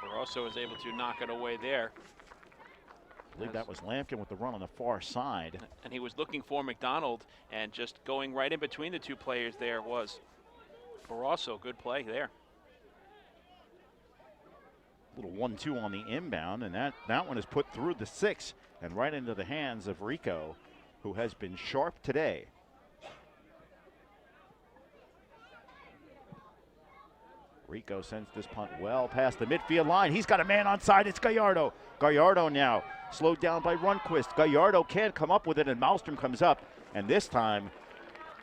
Barroso was able to knock it away there. I believe that was Lampkin with the run on the far side. And he was looking for McDonald, and just going right in between the two players there was Barroso. Good play there. Little 1-2 on the inbound, and that one is put through the 6 and right into the hands of Rico, who has been sharp today. Rico sends this punt well past the midfield line. He's got a man onside. It's Gallardo. Gallardo now slowed down by Runquist. Gallardo can't come up with it, and Malmstrom comes up, and this time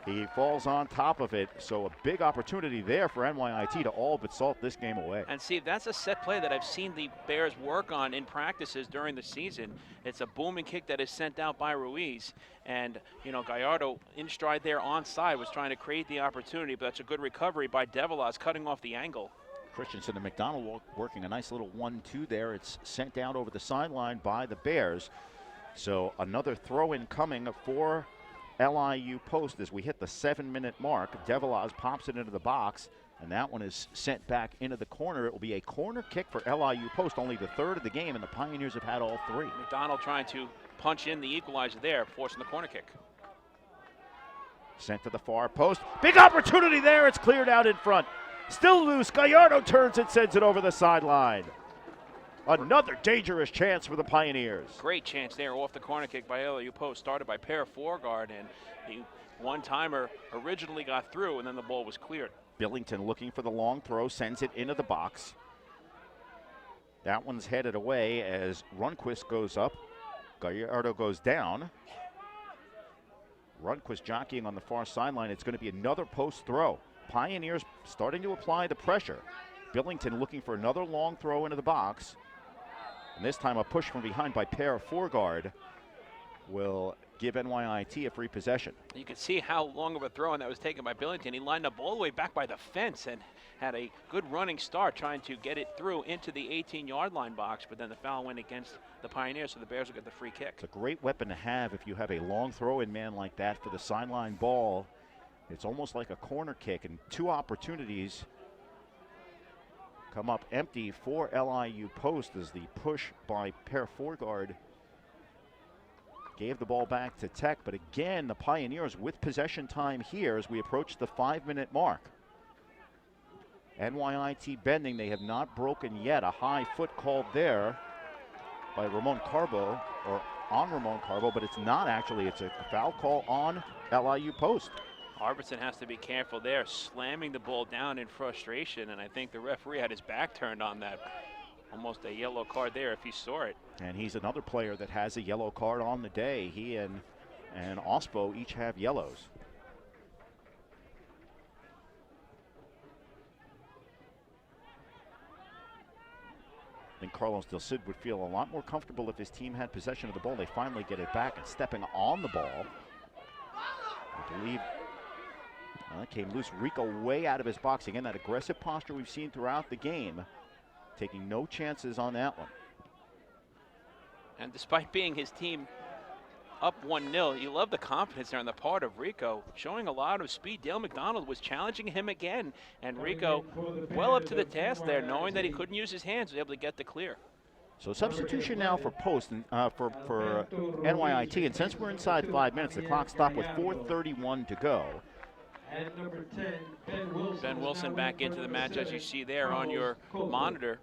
he falls on top of it. So a big opportunity there for NYIT to all but salt this game away. And see, that's a set play that I've seen the Bears work on in practices during the season. It's a booming kick that is sent out by Ruiz. And, you know, Gallardo in stride there onside was trying to create the opportunity, but that's a good recovery by Devilaz, cutting off the angle. Christensen and McDonald working a nice little 1-2 there. It's sent down over the sideline by the Bears. So another throw-in coming for LIU Post as we hit the 7-minute mark. Devilaz pops it into the box, and that one is sent back into the corner. It will be a corner kick for LIU Post, only the third of the game, and the Pioneers have had all three. McDonald trying to punch in the equalizer there, forcing the corner kick. Sent to the far post. Big opportunity there. It's cleared out in front. Still loose. Gallardo turns and sends it over the sideline. Another dangerous chance for the Pioneers. Great chance there off the corner kick by LIU Post, started by Per Forgard, and the one-timer originally got through, and then the ball was cleared. Billington looking for the long throw, sends it into the box. That one's headed away as Runquist goes up. Gallardo goes down. Runquist jockeying on the far sideline. It's going to be another post throw. Pioneers starting to apply the pressure. Billington looking for another long throw into the box. And this time a push from behind by Per Forgard will give NYIT a free possession. You can see how long of a throw that was taken by Billington. He lined up all the way back by the fence and had a good running start trying to get it through into the 18-yard line box, but then the foul went against the Pioneers, so the Bears will get the free kick. It's a great weapon to have if you have a long throw-in man like that for the sideline ball. It's almost like a corner kick, and two opportunities come up empty for LIU Post as the push by Per Forgard gave the ball back to Tech. But again, the Pioneers with possession time here as we approach the 5-minute mark. NYIT bending. They have not broken yet. A high foot called there by Ramon Carbo, or on Ramon Carbo, but it's not actually. It's a foul call on LIU Post. Arvidsson has to be careful there, slamming the ball down in frustration, and I think the referee had his back turned on that. Almost a yellow card there if he saw it. And he's another player that has a yellow card on the day. He and Ospo each have yellows. I think Carlos Del Cid would feel a lot more comfortable if his team had possession of the ball. They finally get it back, and stepping on the ball, I believe that came loose. Rico way out of his box. Again, that aggressive posture we've seen throughout the game, taking no chances on that one. And despite being his team up 1-0, you love the confidence there on the part of Rico, showing a lot of speed. Dale McDonald was challenging him again, and Rico well up to the task there, knowing that he couldn't use his hands, was able to get the clear. So substitution now for Post and for NYIT, and since we're inside 5 minutes, the clock stopped with 4:31 to go. And number 10, Ben Wilson. Ben Wilson back into the match, as you see there on your monitor.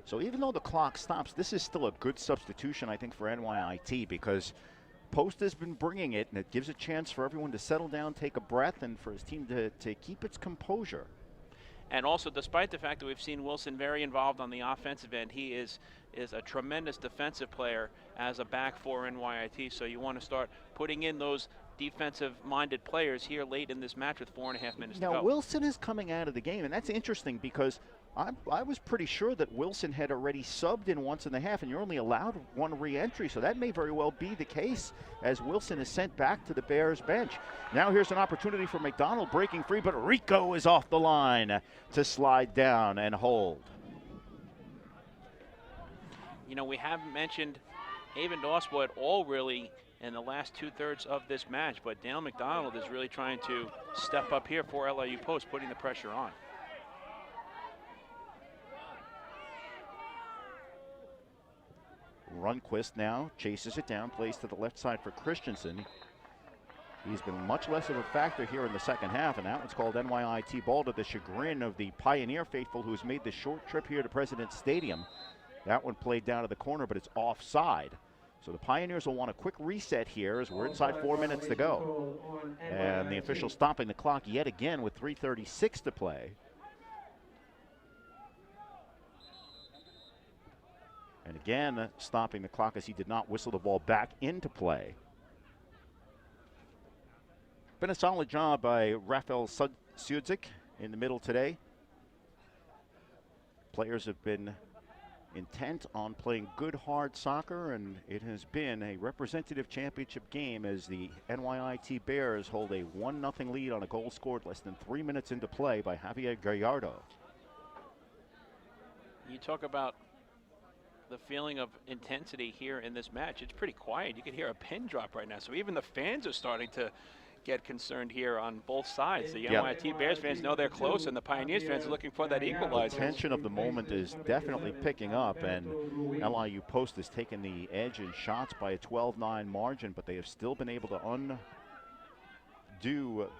So even though the clock stops, this is still a good substitution, I think, for NYIT, because Post has been bringing it, and it gives a chance for everyone to settle down, take a breath, and for his team to keep its composure. And also, despite the fact that we've seen Wilson very involved on the offensive end, he is a tremendous defensive player as a back for NYIT. So you want to start putting in those defensive-minded players here late in this match with 4.5 minutes to go. Now, Wilson is coming out of the game, and that's interesting because I was pretty sure that Wilson had already subbed in once in the half, and you're only allowed one re-entry, so that may very well be the case as Wilson is sent back to the Bears bench. Now here's an opportunity for McDonald breaking free, but Rico is off the line to slide down and hold. You know, we haven't mentioned Avon Dorspo at all really in the last 2/3 of this match, but Dale McDonald is really trying to step up here for LIU Post, putting the pressure on. Runquist now chases it down, plays to the left side for Christensen. He's been much less of a factor here in the second half, and that one's called NYIT ball to the chagrin of the Pioneer faithful who's made the short trip here to President's Stadium. That one played down to the corner, but it's offside. So the Pioneers will want a quick reset here as we're inside 4 minutes to go. And the official stopping the clock yet again with 3:36 to play. And again, stopping the clock as he did not whistle the ball back into play. Been a solid job by Rafael Sudzik in the middle today. Players have been intent on playing good, hard soccer, and it has been a representative championship game as the NYIT Bears hold a 1-0 lead on a goal scored less than 3 minutes into play by Javier Gallardo. You talk about the feeling of intensity here in this match. It's pretty quiet. You can hear a pin drop right now. So even the fans are starting to get concerned here on both sides. The NYIT Bears fans know they're close, and the Pioneers fans are looking for that equalizer. The tension of the moment is definitely picking up, and LIU Post has taken the edge in shots by a 12-9 margin, but they have still been able to undo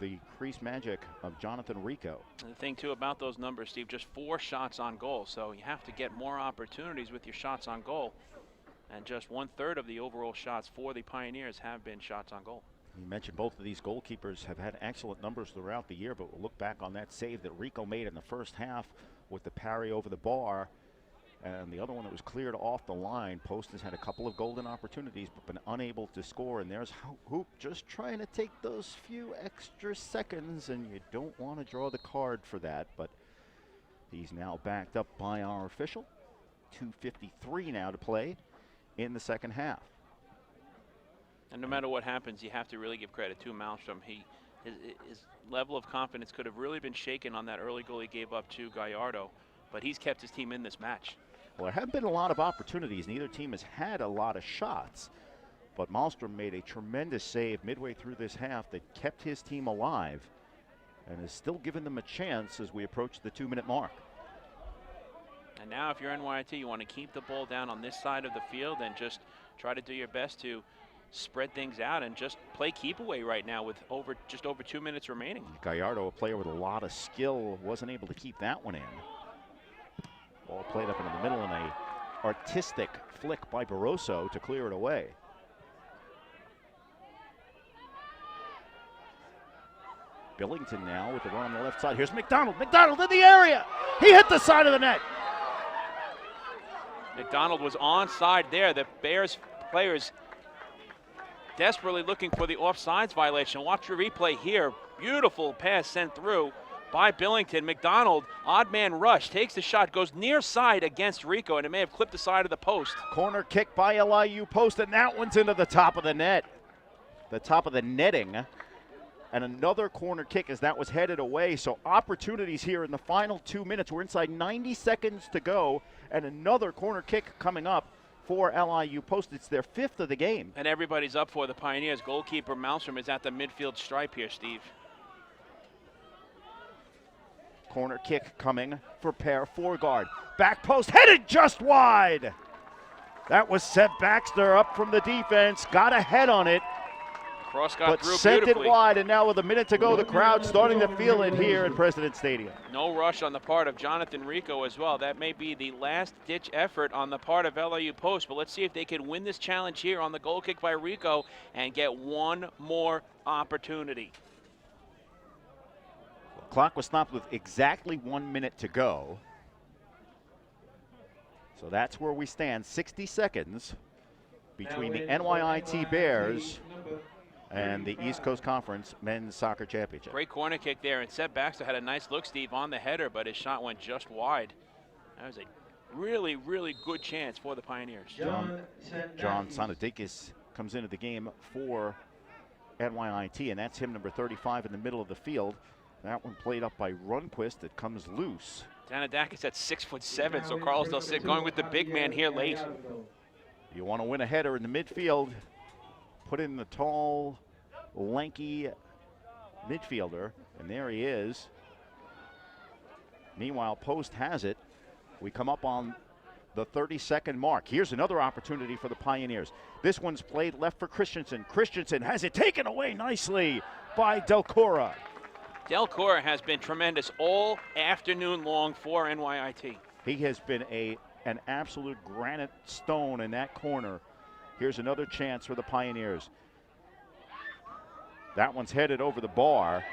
the crease magic of Jonathan Rico. And the thing, too, about those numbers, Steve, just 4 shots on goal, so you have to get more opportunities with your shots on goal. And just 1/3 of the overall shots for the Pioneers have been shots on goal. You mentioned both of these goalkeepers have had excellent numbers throughout the year, but we'll look back on that save that Rico made in the first half with the parry over the bar, and the other one that was cleared off the line. Post has had a couple of golden opportunities but been unable to score, and there's Hoop just trying to take those few extra seconds, and you don't want to draw the card for that, but he's now backed up by our official. 2:53 now to play in the second half. And no matter what happens, you have to really give credit to Malmstrom. His level of confidence could have really been shaken on that early goal he gave up to Gallardo, but he's kept his team in this match. Well, there have been a lot of opportunities. Neither team has had a lot of shots, but Malmstrom made a tremendous save midway through this half that kept his team alive and has still given them a chance as we approach the 2-minute mark. And now if you're NYIT, you want to keep the ball down on this side of the field and just try to do your best to spread things out and just play keep away right now with just over 2 minutes remaining. Gallardo, a player with a lot of skill, wasn't able to keep that one in. Ball played up into the middle and a artistic flick by Barroso to clear it away. Billington now with the run on the left side. Here's McDonald. McDonald in the area. He hit the side of the net. McDonald was onside there. The Bears players desperately looking for the offsides violation. Watch your replay here. Beautiful pass sent through by Billington. McDonald, odd man rush, takes the shot, goes near side against Rico, and it may have clipped the side of the post. Corner kick by LIU Post, and that one's into the top of the net. The top of the netting. And another corner kick as that was headed away. So opportunities here in the final 2 minutes. We're inside 90 seconds to go, and another corner kick coming up for LIU Post. It's their 5th of the game. And everybody's up for the Pioneers. Goalkeeper Malmstrom is at the midfield stripe here, Steve. Corner kick coming for pair 4 guard. Back post headed just wide. That was Seth Baxter up from the defense, got a head on it, Cross got but through sent it beautifully. wide, and now with a minute to go, the crowd starting to feel it here at President Stadium. No rush on the part of Jonathan Rico as well. That may be the last-ditch effort on the part of LIU Post, but let's see if they can win this challenge here on the goal kick by Rico and get one more opportunity. The clock was stopped with exactly 1 minute to go. So that's where we stand, 60 seconds between the NYIT Bears and the East Coast Conference Men's Soccer Championship. Great corner kick there, and Seth Baxter had a nice look, Steve, on the header, but his shot went just wide. That was a really, really good chance for the Pioneers. John Sanadikis comes into the game for NYIT, and that's him, number 35 in the middle of the field. That one played up by Runquist. It comes loose. Danadakis at 6'7", so Carlos Del Cid going with the big man here late. You want to win a header in the midfield, put in the tall, lanky midfielder, and there he is. Meanwhile, Post has it. We come up on the 30-second mark. Here's another opportunity for the Pioneers. This one's played left for Christensen. Christensen has it taken away nicely by Del Cora. Del Cora has been tremendous all afternoon long for NYIT. He has been an absolute granite stone in that corner. Here's another chance for the Pioneers. That one's headed over the bar.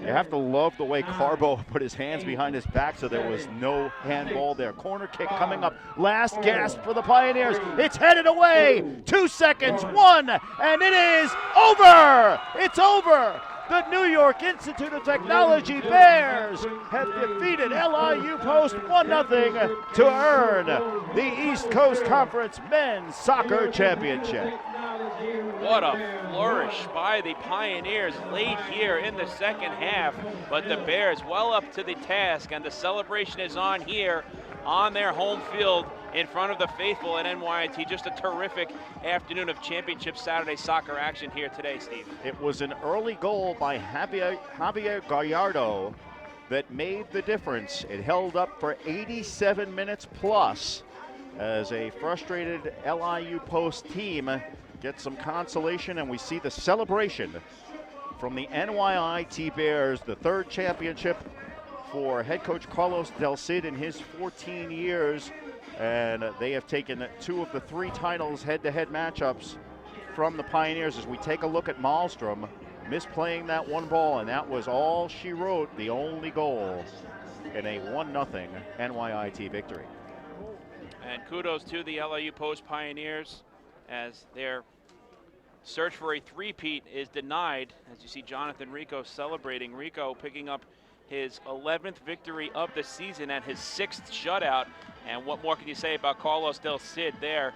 You have to love the way Carbo put his hands behind his back so there was no handball there. Corner kick coming up. Last gasp for the Pioneers. It's headed away. 2 seconds, 1, and it is over. It's over. The New York Institute of Technology Bears have defeated LIU Post 1-0 to earn the East Coast Conference Men's Soccer Championship. What a flourish by the Pioneers late here in the second half, but the Bears well up to the task, and the celebration is on here on their home field in front of the faithful at NYIT. Just a terrific afternoon of championship Saturday soccer action here today, Steve. It was an early goal by Javier Gallardo that made the difference. It held up for 87 minutes plus as a frustrated LIU Post team gets some consolation, and we see the celebration from the NYIT Bears, the third championship for head coach Carlos Del Cid in his 14 years. And they have taken 2 of the 3 titles head-to-head matchups from the Pioneers as we take a look at Malmstrom misplaying that one ball, and that was all she wrote, the only goal in a 1-0 NYIT victory. And kudos to the LIU Post Pioneers as their search for a three-peat is denied. As you see Jonathan Rico celebrating. Rico picking up his 11th victory of the season and his 6th shutout. And what more can you say about Carlos Del Cid there,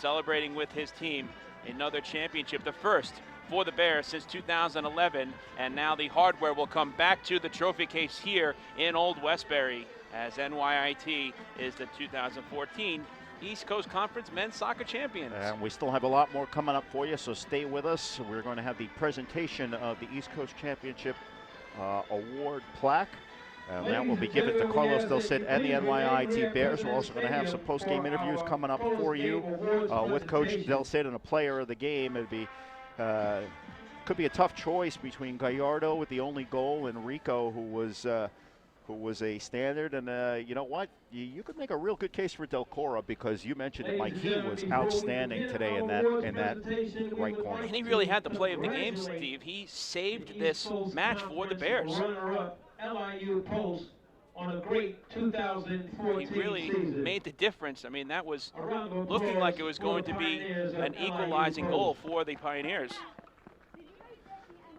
celebrating with his team another championship, the first for the Bears since 2011. And now the hardware will come back to the trophy case here in Old Westbury as NYIT is the 2014 East Coast Conference Men's Soccer Champions. And we still have a lot more coming up for you, so stay with us. We're going to have the presentation of the East Coast Championship award plaque. That will be given to Carlos Del Cid and the NYIT Bears. We're also going to have some post-game interviews coming up for you with Coach Del Cid and a player of the game. It'd be could be a tough choice between Gallardo with the only goal and Rico, who was a standard. And you know what? You could make a real good case for Del Cora, because you mentioned it, Mike. He was outstanding today in that right corner. And he really had the play of the game, Steve. He saved this match for the Bears. LIU Post on a great 2014 He really season. made the difference. I mean, that was looking like it was going to be an equalizing goal for the Pioneers.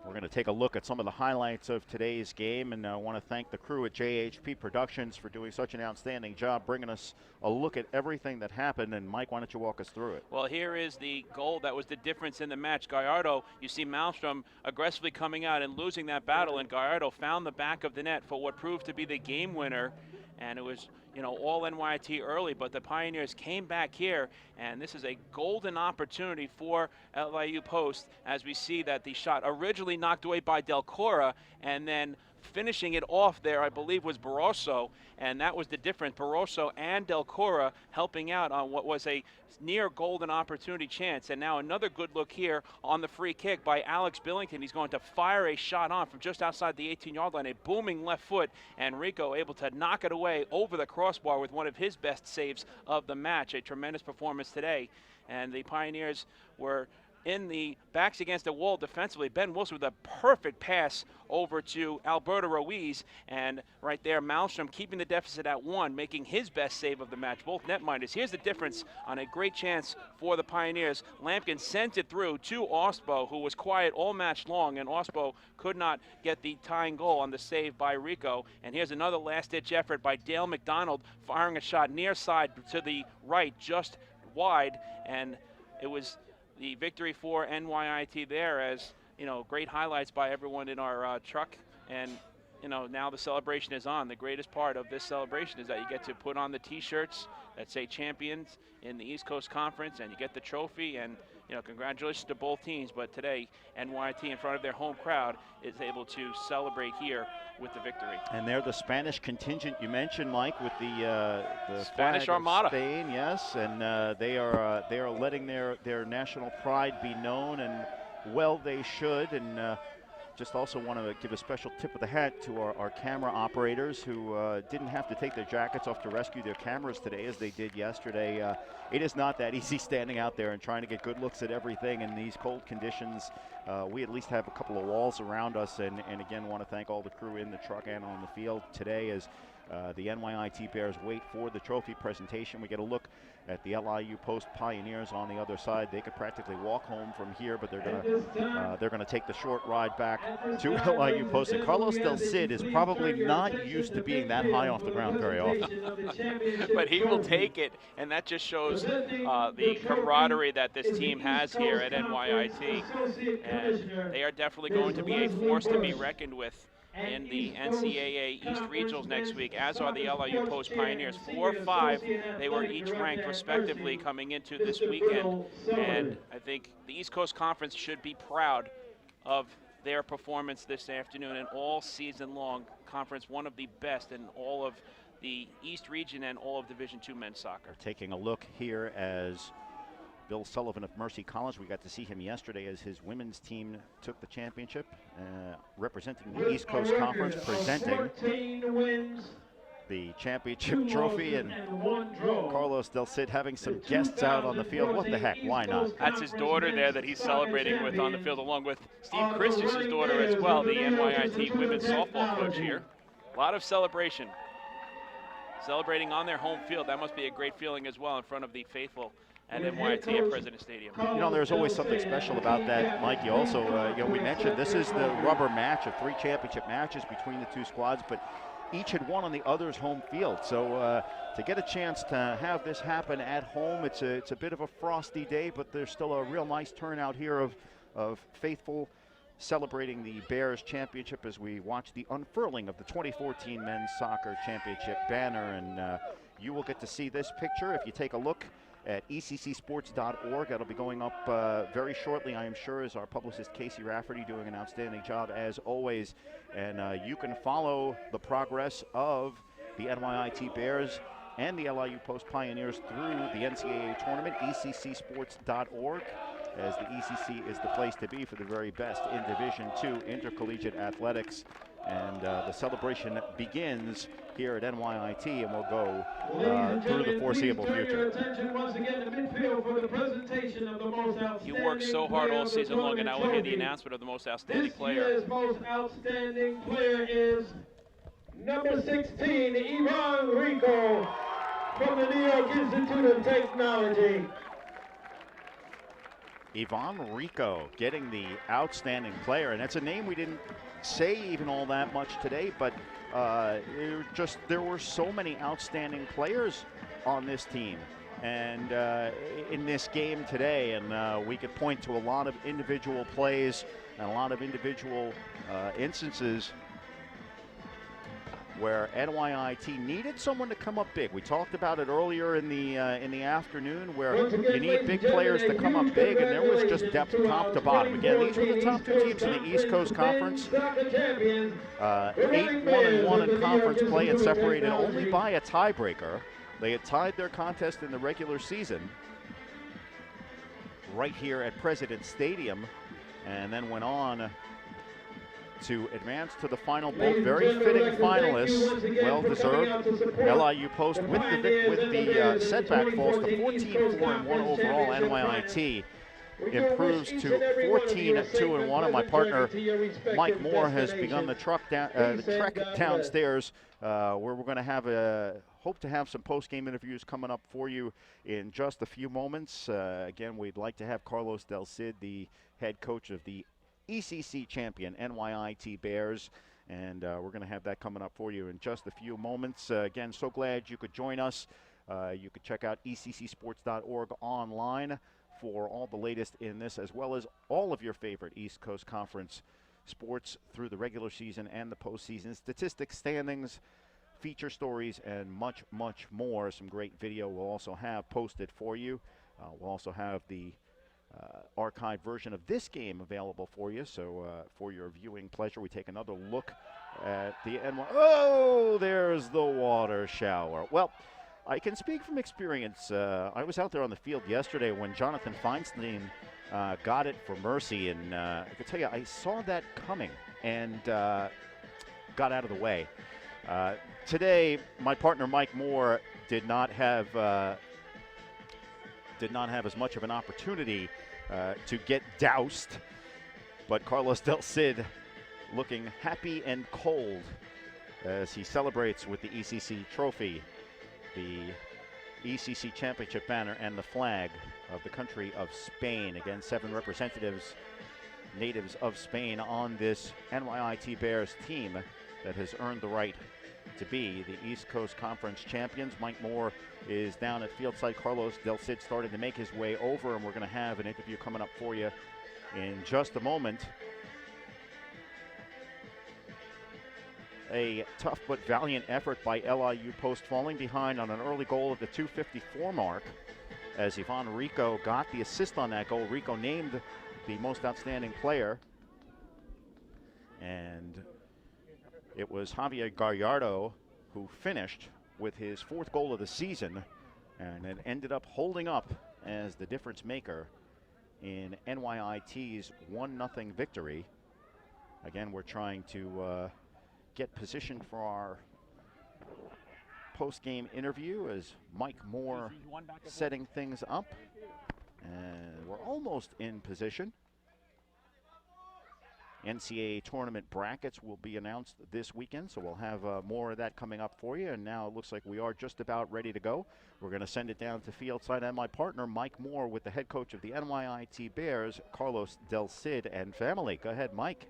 We're going to take a look at some of the highlights of today's game, and I want to thank the crew at JHP Productions for doing such an outstanding job bringing us a look at everything that happened. And Mike, why don't you walk us through it? Well, here is the goal that was the difference in the match. Gallardo, you see Malmstrom aggressively coming out and losing that battle, and Gallardo found the back of the net for what proved to be the game winner. And it was, you know, all NYIT early, but the Pioneers came back here, and this is a golden opportunity for LIU Post, as we see that the shot originally knocked away by Del Cora and then finishing it off there, I believe, was Barroso, and that was the difference. Barroso and Del Cora helping out on what was a near golden opportunity chance. And now another good look here on the free kick by Alex Billington. He's going to fire a shot on from just outside the 18-yard line, a booming left foot, and Rico able to knock it away over the crossbar with one of his best saves of the match. A tremendous performance today. And the Pioneers were in the backs against the wall defensively. Ben Wilson with a perfect pass over to Alberto Ruiz, and right there Malmstrom keeping the deficit at 1, making his best save of the match, both netminders. Here's the difference on a great chance for the Pioneers. Lampkin sent it through to Osbo, who was quiet all match long, and Osbo could not get the tying goal on the save by Rico. And here's another last-ditch effort by Dale McDonald, firing a shot near side to the right, just wide, and it was the victory for NYIT there. As you know, great highlights by everyone in our truck, and you know, now the celebration is on. The greatest part of this celebration is that you get to put on the t-shirts that say champions in the East Coast Conference, and you get the trophy, and you know, congratulations to both teams. But today, NYIT in front of their home crowd is able to celebrate here with the victory. And they're the Spanish contingent you mentioned, Mike, with the Spanish flag Armada. of Spain, yes, and they are letting their national pride be known, and well they should. And just also want to give a special tip of the hat to our camera operators who didn't have to take their jackets off to rescue their cameras today as they did yesterday. It is not that easy standing out there and trying to get good looks at everything in these cold conditions. We at least have a couple of walls around us, and again want to thank all the crew in the truck and on the field today as the NYIT Bears wait for the trophy presentation. We get a look at the LIU Post Pioneers on the other side. They could practically walk home from here, but they're gonna take the short ride back to LIU Post. And Carlos Del Cid is probably not used to being that high off the ground very often. But he will take it, and that just shows the camaraderie that this team has here at NYIT. And they are definitely going to be a force to be reckoned with in the NCAA East Regionals next week, as are the LIU Post Pioneers. 4-5, they were each ranked respectively coming into this weekend, and I think the East Coast Conference should be proud of their performance this afternoon and all season long. Conference one of the best in all of the East region and all of Division II men's soccer. Taking a look here as Bill Sullivan of Mercy College. We got to see him yesterday as his women's team took the championship, representing the East Coast Conference, presenting the championship trophy, and Carlos Del Cid having some guests out on the field. What the heck, why not? That's his daughter there that he's celebrating with on the field, along with Steve Christus' daughter as well, the NYIT women's softball coach here. A lot of celebration. Celebrating on their home field, that must be a great feeling as well in front of the faithful at NYIT at President Stadium. You know, there's always something special about that, Mike. You also, you know, we mentioned this is the rubber match of 3 championship matches between the 2 squads, but each had won on the other's home field. So to get a chance to have this happen at home, it's a bit of a frosty day, but there's still a real nice turnout here of faithful celebrating the Bears championship as we watch the unfurling of the 2014 men's soccer championship banner. And you will get to see this picture if you take a look at eccsports.org. That'll be going up very shortly, I am sure, as our publicist Casey Rafferty doing an outstanding job as always. And you can follow the progress of the NYIT Bears and the LIU Post Pioneers through the NCAA tournament, eccsports.org, as the ECC is the place to be for the very best in Division II intercollegiate athletics. And the celebration begins here at NYIT and will go through the foreseeable future. You worked so hard all season long, and now we'll hear the announcement of the most outstanding player. This year's most outstanding player is number 16, Ivan Rico, from the New York Institute of Technology. Ivan Rico getting the outstanding player, and that's a name we didn't say even all that much today, but there were so many outstanding players on this team and in this game today, and we could point to a lot of individual plays and a lot of individual instances where NYIT needed someone to come up big. We talked about it earlier in the afternoon, where you need big players to come up big, and there was just depth top to bottom. Again, these were the top two teams in the East Coast Conference. 8-1-1 in conference play and separated only by a tiebreaker. They had tied their contest in the regular season right here at President's Stadium, and then went on to advance to the final. Both very fitting finalists, well deserved. LIU Post with the setback falls to 14-4-1 overall. NYIT improves to 14-2-1, and my partner Mike Moore has begun the trek downstairs, where we're going to have hope to have some post-game interviews coming up for you in just a few moments. Again, we'd like to have Carlos Del Cid, the head coach of the ECC champion NYIT Bears, and we're going to have that coming up for you in just a few moments. Again, so glad you could join us. You could check out eccsports.org online for all the latest in this, as well as all of your favorite East Coast Conference sports through the regular season and the postseason. Statistics, standings, feature stories, and much, much more. Some great video we'll also have posted for you. We'll also have the archived version of this game available for you, so for your viewing pleasure. We take another look at the Oh, there's the water shower. Well, I can speak from experience. I was out there on the field yesterday when Jonathan Feinstein got it for Mercy, and I can tell you, I saw that coming and got out of the way. Today, my partner Mike Moore did not have as much of an opportunity to get doused, but Carlos Del Cid looking happy and cold as he celebrates with the ECC trophy, the ECC championship banner, and the flag of the country of Spain. Again, 7 representatives, natives of Spain, on this NYIT Bears team that has earned the right to be the East Coast Conference champions. Mike Moore is down at fieldside. Carlos Del Cid started to make his way over, and we're going to have an interview coming up for you in just a moment. A tough but valiant effort by LIU Post, falling behind on an early goal at the 2:54 mark as Ivan Rico got the assist on that goal. Rico named the most outstanding player, and it was Javier Gallardo who finished with his 4th goal of the season, and it ended up holding up as the difference maker in NYIT's 1-0 victory. Again, we're trying to get positioned for our post-game interview as Mike Moore setting things up, and we're almost in position. NCAA tournament brackets will be announced this weekend, so we'll have more of that coming up for you. And now it looks like we are just about ready to go. We're going to send it down to fieldside, and my partner Mike Moore with the head coach of the NYIT Bears, Carlos Del Cid, and family. Go ahead, Mike.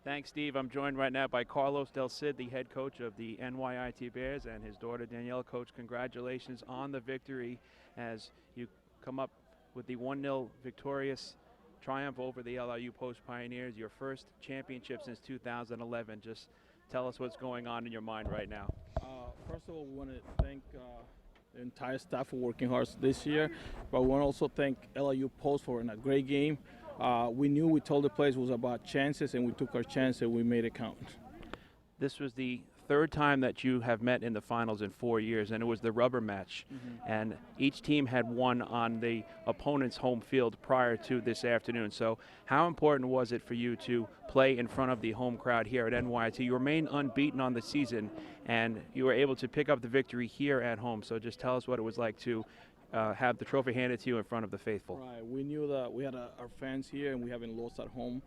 Thanks, Steve. I'm joined right now by Carlos Del Cid, the head coach of the NYIT Bears, and his daughter Danielle. Coach, congratulations on the victory as you come up with the 1-0 victorious triumph over the LIU Post Pioneers, your first championship since 2011. Just tell us what's going on in your mind right now. First of all, we want to thank the entire staff for working hard this year, but we want to also thank LIU Post for a great game. We told the players it was about chances, and we took our chance and we made it count. This was the 3rd time that you have met in the finals in 4 years, and it was the rubber match. And each team had won on the opponent's home field prior to this afternoon. So how important was it for you to play in front of the home crowd here at NYIT? You remain unbeaten on the season, and you were able to pick up the victory here at home. So just tell us what it was like to have the trophy handed to you in front of the faithful. Right. We knew that we had our fans here, and we haven't lost at home.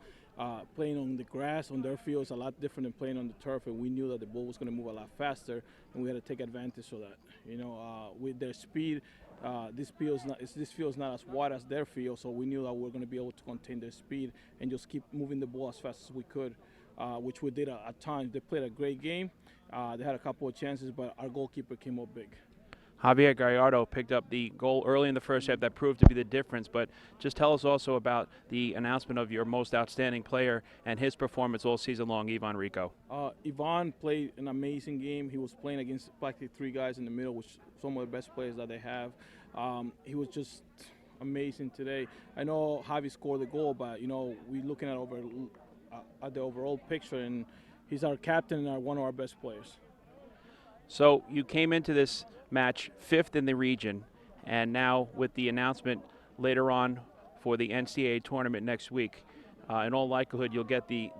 Playing on the grass on their field is a lot different than playing on the turf, and we knew that the ball was going to move a lot faster, and we had to take advantage of that. With their speed, this field is not as wide as their field, so we knew that we were going to be able to contain their speed and just keep moving the ball as fast as we could, which we did at times. They played a great game. They had a couple of chances, but our goalkeeper came up big. Javier Gallardo picked up the goal early in the first half that proved to be the difference, but just tell us also about the announcement of your most outstanding player and his performance all season long, Ivan Rico. Ivan played an amazing game. He was playing against practically 3 guys in the middle, which some of the best players that they have. He was just amazing today. I know Javi scored the goal, but we're looking at the overall picture, and he's our captain and one of our best players. So you came into this match 5th in the region, and now with the announcement later on for the NCAA tournament next week, in all likelihood you'll get the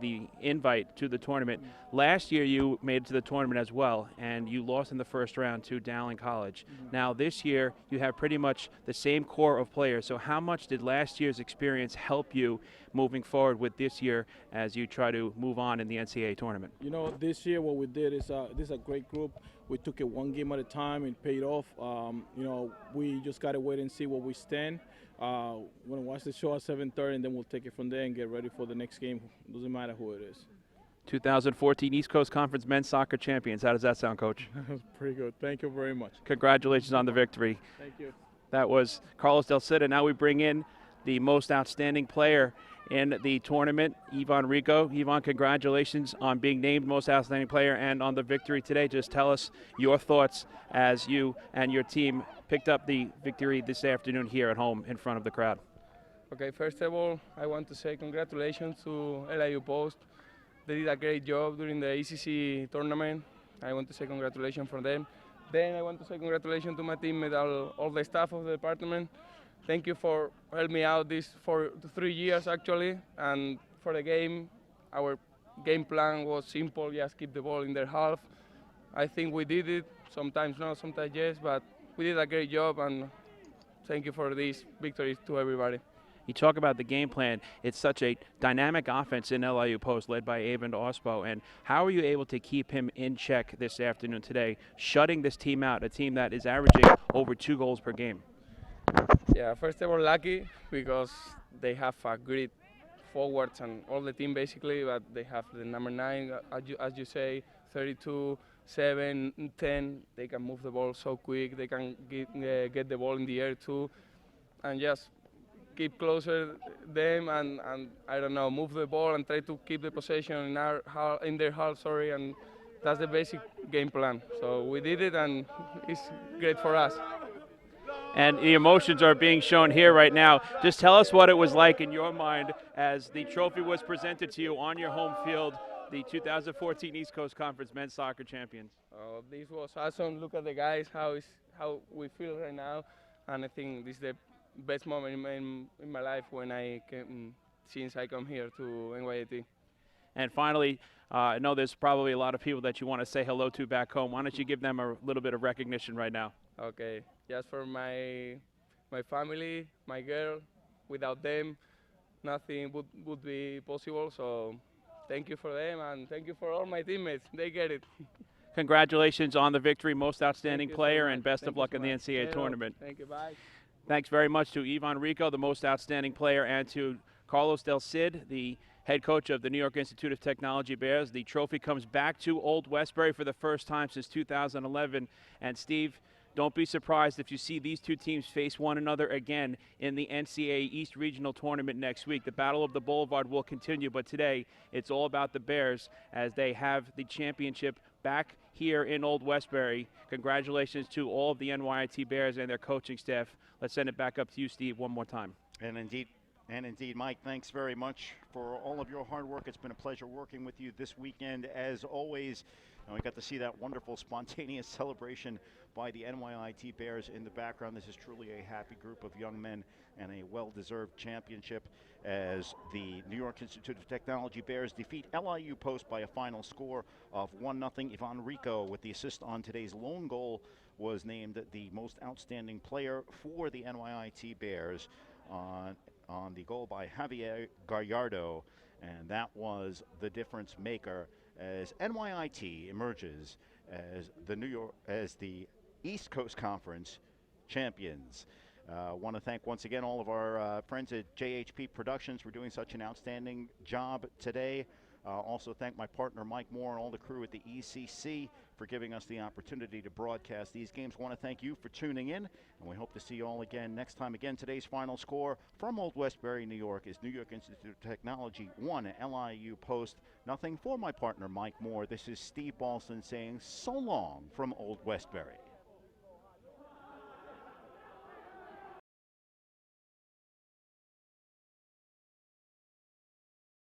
invite to the tournament. Last year you made it to the tournament as well, and you lost in the first round to Dowling College. Now this year you have pretty much the same core of players, so how much did last year's experience help you moving forward with this year as you try to move on in the NCAA tournament? This year what we did is this is a great group. We took it one game at a time and paid off. We just got to wait and see where we stand. We're going to watch the show at 7:30, and then we'll take it from there and get ready for the next game. Doesn't matter who it is. 2014 East Coast Conference men's soccer champions. How does that sound, Coach? Pretty good. Thank you very much. Congratulations on the victory. Thank you. That was Carlos Del Cid. Now we bring in the most outstanding player in the tournament, Ivan Rico. Ivan, congratulations on being named most outstanding player and on the victory today. Just tell us your thoughts as you and your team picked up the victory this afternoon here at home in front of the crowd. Okay, first of all, I want to say congratulations to LIU Post. They did a great job during the ECC tournament. I want to say congratulations for them. Then I want to say congratulations to my team and all the staff of the department. Thank you for helping me out for 3 years actually. And for the game, our game plan was simple, just keep the ball in their half. I think we did it, sometimes no, sometimes yes, but we did a great job, and thank you for this victory to everybody. You talk about the game plan. It's such a dynamic offense in LIU Post led by Avon Ospo. And how are you able to keep him in check this afternoon today, shutting this team out, a team that is averaging over 2 goals per game? Yeah, first of all, lucky because they have a great forwards and all the team basically, but they have the number 9, as you say, 32, 7, 10. They can move the ball so quick. They can get the ball in the air too, and just keep closer them and I don't know, move the ball and try to keep the possession in their half. Sorry, and that's the basic game plan. So we did it, and it's great for us. And the emotions are being shown here right now. Just tell us what it was like in your mind as the trophy was presented to you on your home field, the 2014 East Coast Conference men's soccer champions. Oh, this was awesome. Look at the guys, how we feel right now, and I think this is the best moment in my life when I came, since I come here to NYIT. And finally, I know there's probably a lot of people that you want to say hello to back home. Why don't you give them a little bit of recognition right now? Okay, just for my family, my girl. Without them, nothing would be possible. So thank you for them, and thank you for all my teammates. They get it. Congratulations on the victory, most outstanding player, so and best of luck in the NCAA tournament. Thank you, bye. Thanks very much to Ivan Rico, the most outstanding player, and to Carlos Del Cid, the head coach of the New York Institute of Technology Bears. The trophy comes back to Old Westbury for the first time since 2011. And Steve, don't be surprised if you see these two teams face one another again in the NCAA East Regional Tournament next week. The Battle of the Boulevard will continue, but today it's all about the Bears as they have the championship back here in Old Westbury. Congratulations to all of the NYIT Bears and their coaching staff. Let's send it back up to you, Steve, one more time. And indeed, Mike, thanks very much for all of your hard work. It's been a pleasure working with you this weekend, as always. And we got to see that wonderful spontaneous celebration by the NYIT Bears in the background. This is truly a happy group of young men and a well-deserved championship as the New York Institute of Technology Bears defeat LIU Post by a final score of 1-0. Ivan Rico, with the assist on today's lone goal, was named the most outstanding player for the NYIT Bears on the goal by Javier Gallardo, and that was the difference maker as NYIT emerges as the East Coast Conference champions. Want to thank once again all of our friends at JHP Productions for doing such an outstanding job today. Also thank my partner Mike Moore and all the crew at the ECC for giving us the opportunity to broadcast these games. I want to thank you for tuning in, and we hope to see you all again next time. Again, today's final score from Old Westbury, New York is New York Institute of Technology 1, LIU Post nothing. For my partner Mike Moore, this is Steve Balson saying so long from Old Westbury.